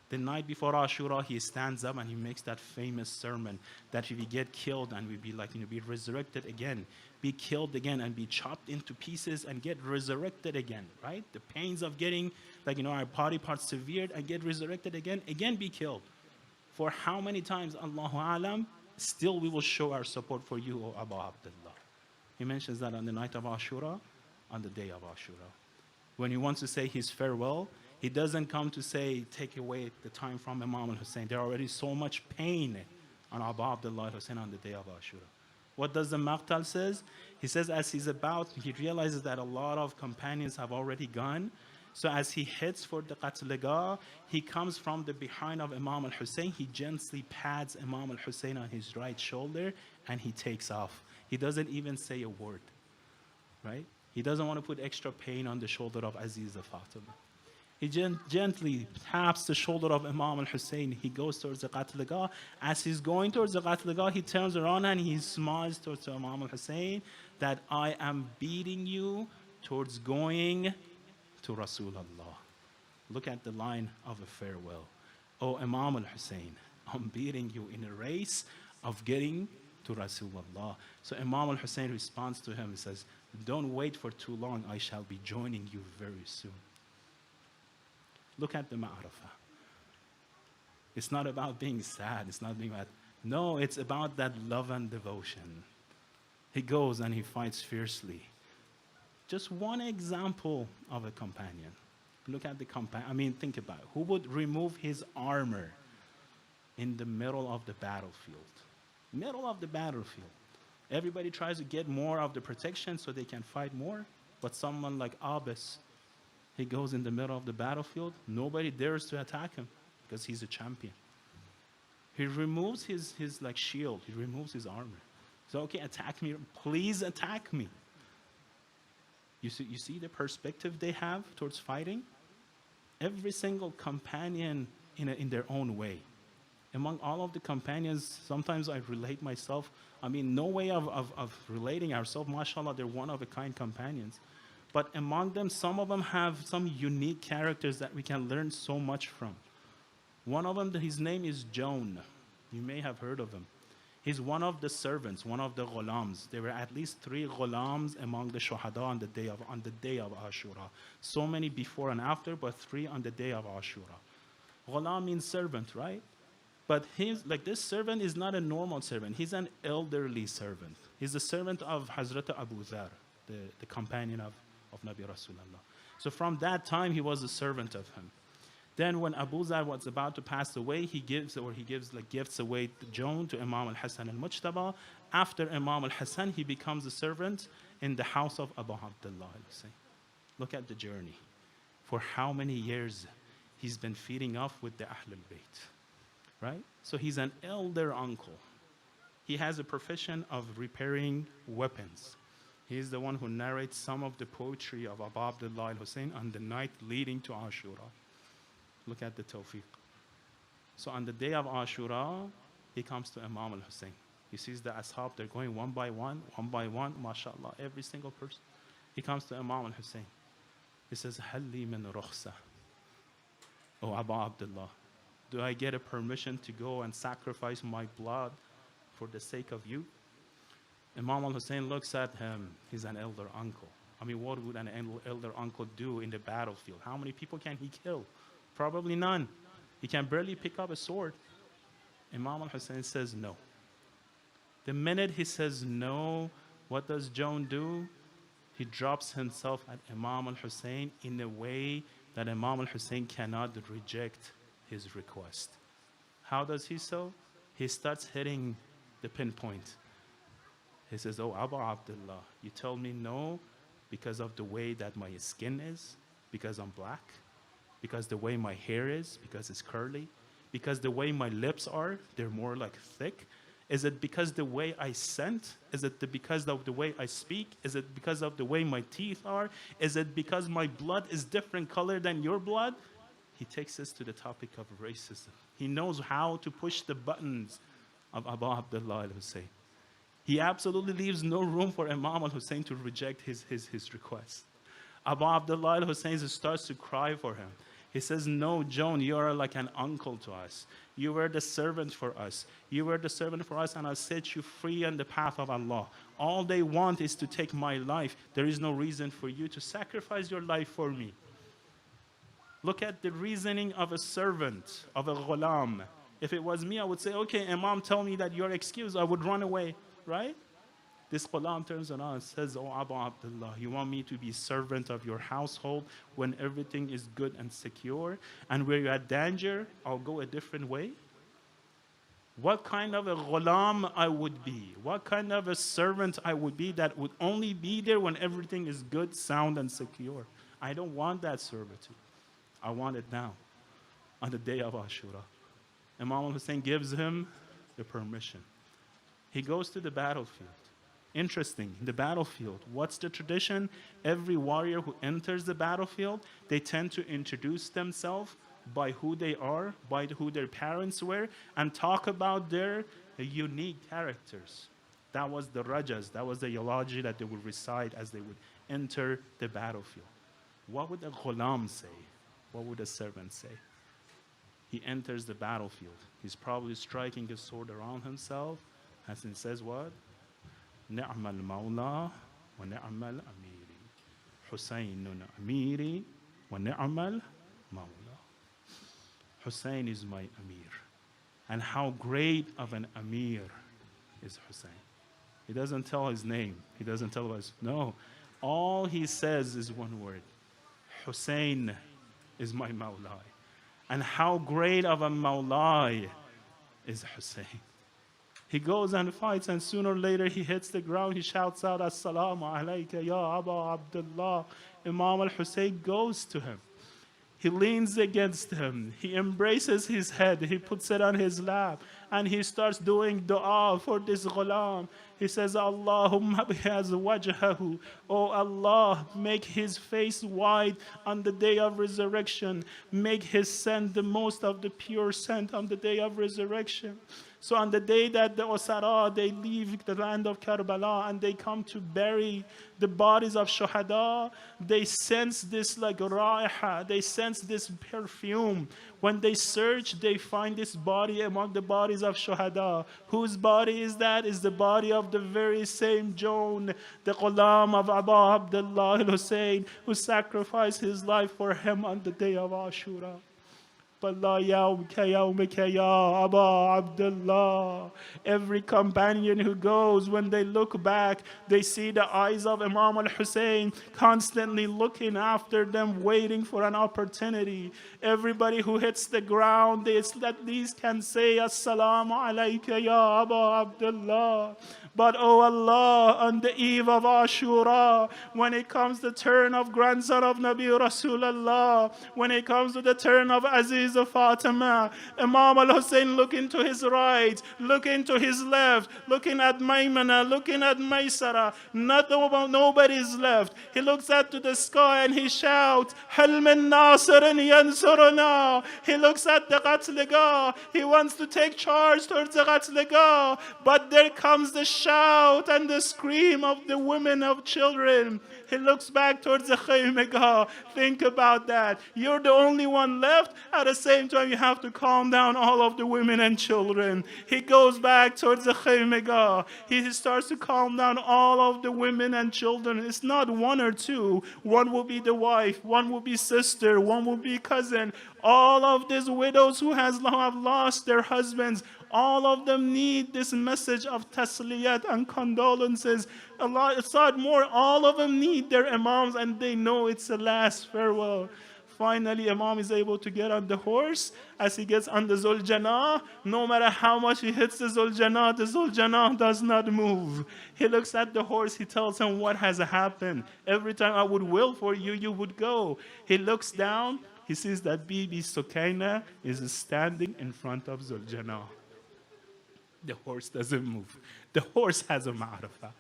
The night before Ashura, he stands up and he makes that famous sermon that if we get killed and we be resurrected again, be killed again and be chopped into pieces and get resurrected again, right? The pains of getting, our body parts severed and get resurrected again be killed. For how many times, Allahu Alam, still we will show our support for you, O Abu Abdullah. He mentions that on the night of Ashura, on the day of Ashura. When he wants to say his farewell, he doesn't come to say, take away the time from Imam al-Hussein. There already so much pain on Abu Abdullah Hussein on the day of Ashura. What does the Maqtal says? He says as he realizes that a lot of companions have already gone. So as he heads for the Qatl-Gah, he comes from the behind of Imam al-Hussein. He gently pats Imam al-Hussein on his right shoulder and he takes off. He doesn't even say a word, right? He doesn't want to put extra pain on the shoulder of Aziza Fatima. He gently taps the shoulder of Imam al-Hussein. He goes towards the Qatl-Gah. As he's going towards the Qatl-Gah, he turns around and he smiles towards Imam al-Hussein that I am beating you towards going to Rasulullah. Look at the line of a farewell. Oh Imam al-Hussein, I'm beating you in a race of getting to Rasulullah. So Imam al-Hussein responds to him and says, don't wait for too long, I shall be joining you very soon. Look at the ma'rifah. It's not about being sad. It's not being bad. No, it's about that love and devotion. He goes and he fights fiercely. Just one example of a companion. Look at the companion. Think about it. Who would remove his armor in the middle of the battlefield? Middle of the battlefield. Everybody tries to get more of the protection so they can fight more. But someone like Abbas, he goes in the middle of the battlefield. Nobody dares to attack him because he's a champion. He removes his shield. He removes his armor. So, okay, attack me. Please attack me. You see the perspective they have towards fighting? Every single companion in their own way. Among all of the companions, sometimes I relate myself. I mean, no way of relating ourselves. MashaAllah, they're one of a kind companions. But among them, some of them have some unique characters that we can learn so much from. One of them, his name is Joan. You may have heard of him. He's one of the servants, one of the ghulams. There were at least 3 ghulams among the shuhada on the day of Ashura. So many before and after, but 3 on the day of Ashura. Ghulam means servant, right? But he's like, this servant is not a normal servant. He's an elderly servant. He's the servant of Hazrat Abu Dhar, the companion of Nabi Rasulullah. So from that time, he was a servant of him. Then when Abu Dhar was about to pass away, he gives like gifts away to Joan, to Imam al-Hassan al-Mujtaba. After Imam al-Hassan, he becomes a servant in the house of Abu Abdullah al-Hussein. Look at the journey. For how many years he's been feeding off with the Ahl al-Bayt, right? So he's an elder uncle. He has a profession of repairing weapons. He's the one who narrates some of the poetry of Abu Abdullah al-Hussein on the night leading to Ashura. Look at the tawfiq. So on the day of Ashura, he comes to Imam al-Hussein. He sees the ashab, they're going one by one, mashallah, every single person. He comes to Imam al-Hussein. He says, Halli min rukhsa. Oh, Abu Abdullah, do I get a permission to go and sacrifice my blood for the sake of you? Imam al-Hussein looks at him. He's an elder uncle. I mean, what would an elder uncle do in the battlefield? How many people can he kill? Probably none. He can barely pick up a sword. Imam al-Hussein says no. The minute he says no, what does Joan do? He drops himself at Imam al-Hussein in a way that Imam al-Hussein cannot reject his request. How does he so? He starts hitting the pinpoint. He says, oh, Abu Abdullah, you told me no because of the way that my skin is, because I'm black, because the way my hair is, because it's curly, because the way my lips are, they're more like thick. Is it because the way I scent? Is it because of the way I speak? Is it because of the way my teeth are? Is it because my blood is different color than your blood? He takes us to the topic of racism. He knows how to push the buttons of Abu Abdullah al-Hussein. He absolutely leaves no room for Imam al-Hussein to reject his request. Abu Abdullah al-Hussein starts to cry for him. He says, no, Joan, you are like an uncle to us. You were the servant for us. You were the servant for us, and I'll set you free on the path of Allah. All they want is to take my life. There is no reason for you to sacrifice your life for me. Look at the reasoning of a servant, of a ghulam. If it was me, I would say, okay, Imam, tell me that you're excused. I would run away, right? This ghulam turns around and says, oh, Abu Abdullah, you want me to be servant of your household when everything is good and secure? And where you're at danger, I'll go a different way? What kind of a ghulam I would be? What kind of a servant I would be that would only be there when everything is good, sound, and secure? I don't want that servitude. I want it now, on the day of Ashura. Imam al-Hussein gives him the permission. He goes to the battlefield. Interesting, the battlefield. What's the tradition? Every warrior who enters the battlefield, they tend to introduce themselves by who they are, by who their parents were, and talk about their unique characters. That was the rajas, that was the eulogy that they would recite as they would enter the battlefield. What would a ghulam say? What would a servant say? He enters the battlefield. He's probably striking his sword around himself, as he says what? نعم المولى ونعم الأمير حسين أميري ونعم المولى. Hussein is my Amir. And how great of an Amir is Hussein. He doesn't tell his name. He doesn't tell us. No. All he says is one word. Hussein is my Mawlai. And how great of a Mawlai is Hussein. He goes and fights, and sooner or later he hits the ground. He shouts out, Assalamu alayka ya Abu Abdullah. Imam al-Hussein goes to him. He leans against him. He embraces his head. He puts it on his lap. And he starts doing dua for this ghulam. He says, Allahumma bihaz wajhahu. Oh Allah, make his face white on the day of resurrection. Make his scent the most of the pure scent on the day of resurrection. So on the day that the Usara, they leave the land of Karbala and they come to bury the bodies of Shuhada, they sense this like raiha, they sense this perfume. When they search, they find this body among the bodies of Shuhada. Whose body is that? Is the body of the very same Joan, the Ghulam of Abu Abdullah al-Hussein, who sacrificed his life for him on the day of Ashura. Every companion who goes, when they look back, they see the eyes of Imam al-Hussein constantly looking after them, waiting for an opportunity. Everybody who hits the ground, they at least can say, Assalamu alayka ya Abu Abdullah. But oh Allah, on the eve of Ashura, when it comes the turn of grandson of Nabi Rasulullah, when it comes to the turn of Aziz of Fatima, Imam al-Hussein looking to his right, looking to his left, looking at Maymana, looking at Maysara, nobody's left. He looks up to the sky and he shouts, Hal min nasirin yansuruna. He looks at the Qatligah. He wants to take charge towards the Qatligah, but there comes the shout and the scream of the women of children. He looks back towards the Khaymegah. Think about that. You're the only one left. At the same time, you have to calm down all of the women and children. He goes back towards the Khaymegah. He starts to calm down all of the women and children. It's not one or two. One will be the wife, one will be sister, one will be cousin. All of these widows who have lost their husbands, all of them need this message of tasliyat and condolences. Allah, it's not more. All of them need their imams and they know it's the last farewell. Finally, Imam is able to get on the horse. As he gets on the Zuljanah, no matter how much he hits the Zuljanah does not move. He looks at the horse, he tells him what has happened. Every time I would will for you, you would go. He looks down, he sees that Bibi Sukaina is standing in front of Zuljanah. The horse doesn't move. The horse has a ma'rifah.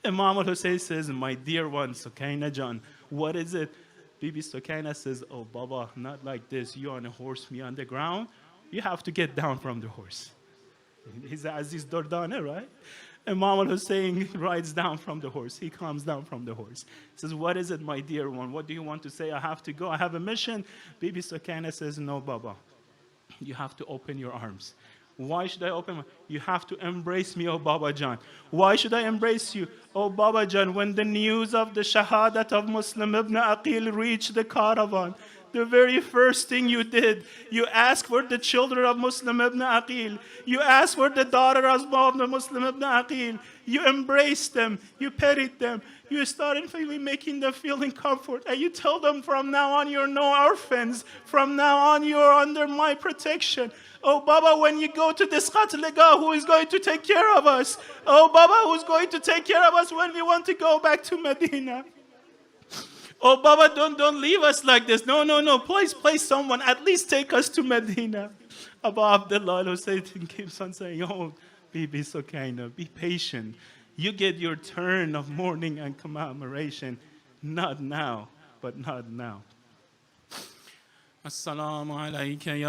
Imam al-Hussein says, my dear one, Sukaina John, what is it? Bibi Sukaina says, oh, Baba, not like this. You on a horse, me on the ground. You have to get down from the horse. He's Aziz Dordane, right? Imam al-Hussein rides down from the horse. He comes down from the horse. He says, what is it, my dear one? What do you want to say? I have to go. I have a mission. Bibi Sukaina says, no, Baba. You have to open your arms. Why should I open my? You have to embrace me, oh Baba Jan. Why should I embrace you? Oh Baba Jan, when the news of the shahadat of Muslim ibn Aqil reached the caravan, the very first thing you did, you asked for the children of Muslim ibn Aqil. You asked for the daughter of the Muslim ibn Aqil. You embraced them. You petted them. You started making them feel in comfort. And you tell them, from now on, you're no orphans. From now on, you're under my protection. Oh, Baba, when you go to this Qatligah, who is going to take care of us? Oh, Baba, who's going to take care of us when we want to go back to Medina? Oh, Baba, don't leave us like this. No. Please, someone. At least take us to Medina. Abu Abdullah al-Hussein keeps on saying, oh, be so kind. Be patient. You get your turn of mourning and commemoration. Not now, but not now. السلام عليك يا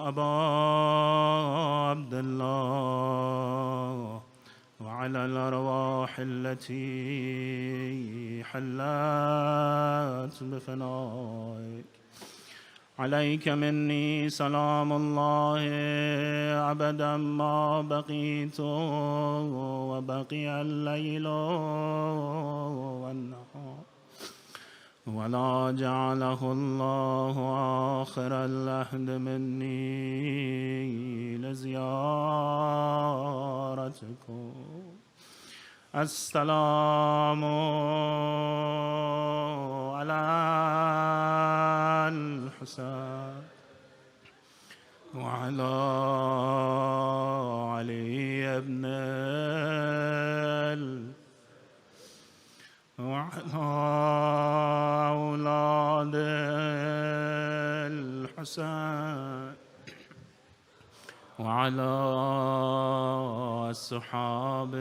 أبا عبد الله وعلى الأرواح التي حلت بفنائك عليك مني سلام الله أبدا ما بقيت وبقي الليل والنهار ولا جعله الله آخر العهد مني لزيارتكم السلام على الحسين وعلى علي بن وعلى أولاد وعلى الصحاب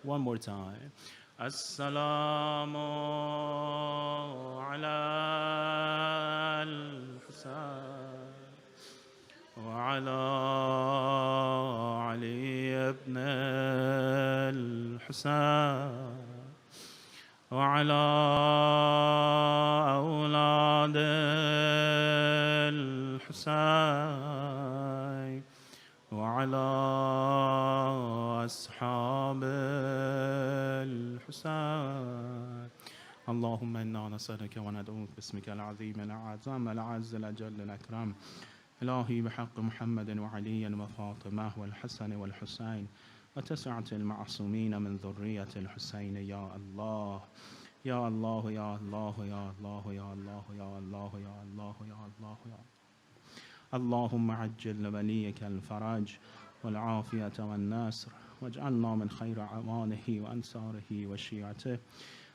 one more time. السلام على الحسين وعلى علي بن الحسين وعلى أولاد الحسين وعلى أصحاب الحسين اللهم إنا نسألك وندعوك باسمك العظيم الأعظم الأعز الأجل الأكرم إلهي بحق محمد وعلي وفاطمة والحسن والحسين وتسعة المعصومين من ذرية الحسين يا الله يا الله يا الله يا الله يا الله يا الله يا الله يا الله يا اللهم عجل لوليك الفرج والعافية والنصر واجعلنا من خير عوانه وأنصاره وشيعته.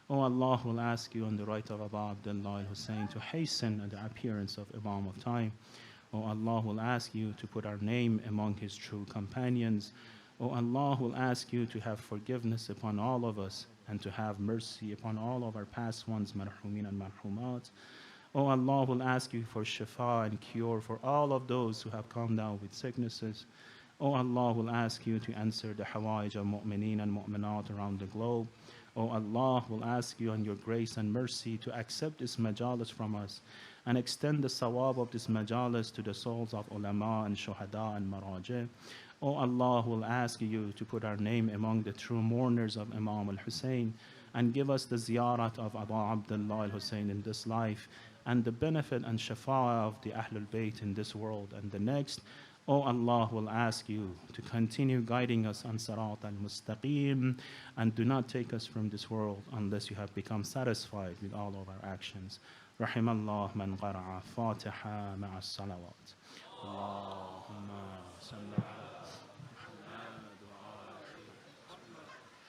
Oh Allah will ask you on the right of Abu Abdullah al-Hussein to hasten the appearance of Imam of Time. Oh Allah will ask you to put our name among his true companions. Oh Allah will ask you to have forgiveness upon all of us and to have mercy upon all of our past ones, marhumin and marhumat. Oh Allah will ask you for shifa and cure for all of those who have come down with sicknesses. Oh Allah will ask you to answer the hawaij of mu'mineen and mu'minat around the globe. Oh Allah will ask you on your grace and mercy to accept this majalis from us and extend the sawab of this majalis to the souls of ulama and shuhada and maraji. Oh Allah will ask you to put our name among the true mourners of Imam al-Hussein and give us the ziyarat of Abu Abdullah al-Hussein in this life and the benefit and shafa of the Ahlul Bayt in this world and the next. Oh Allah will ask you to continue guiding us on Sirat al-Mustaqim and do not take us from this world unless you have become satisfied with all of our actions. رحم الله من قرأ فاتحة مع الصلوات. اللهم صل على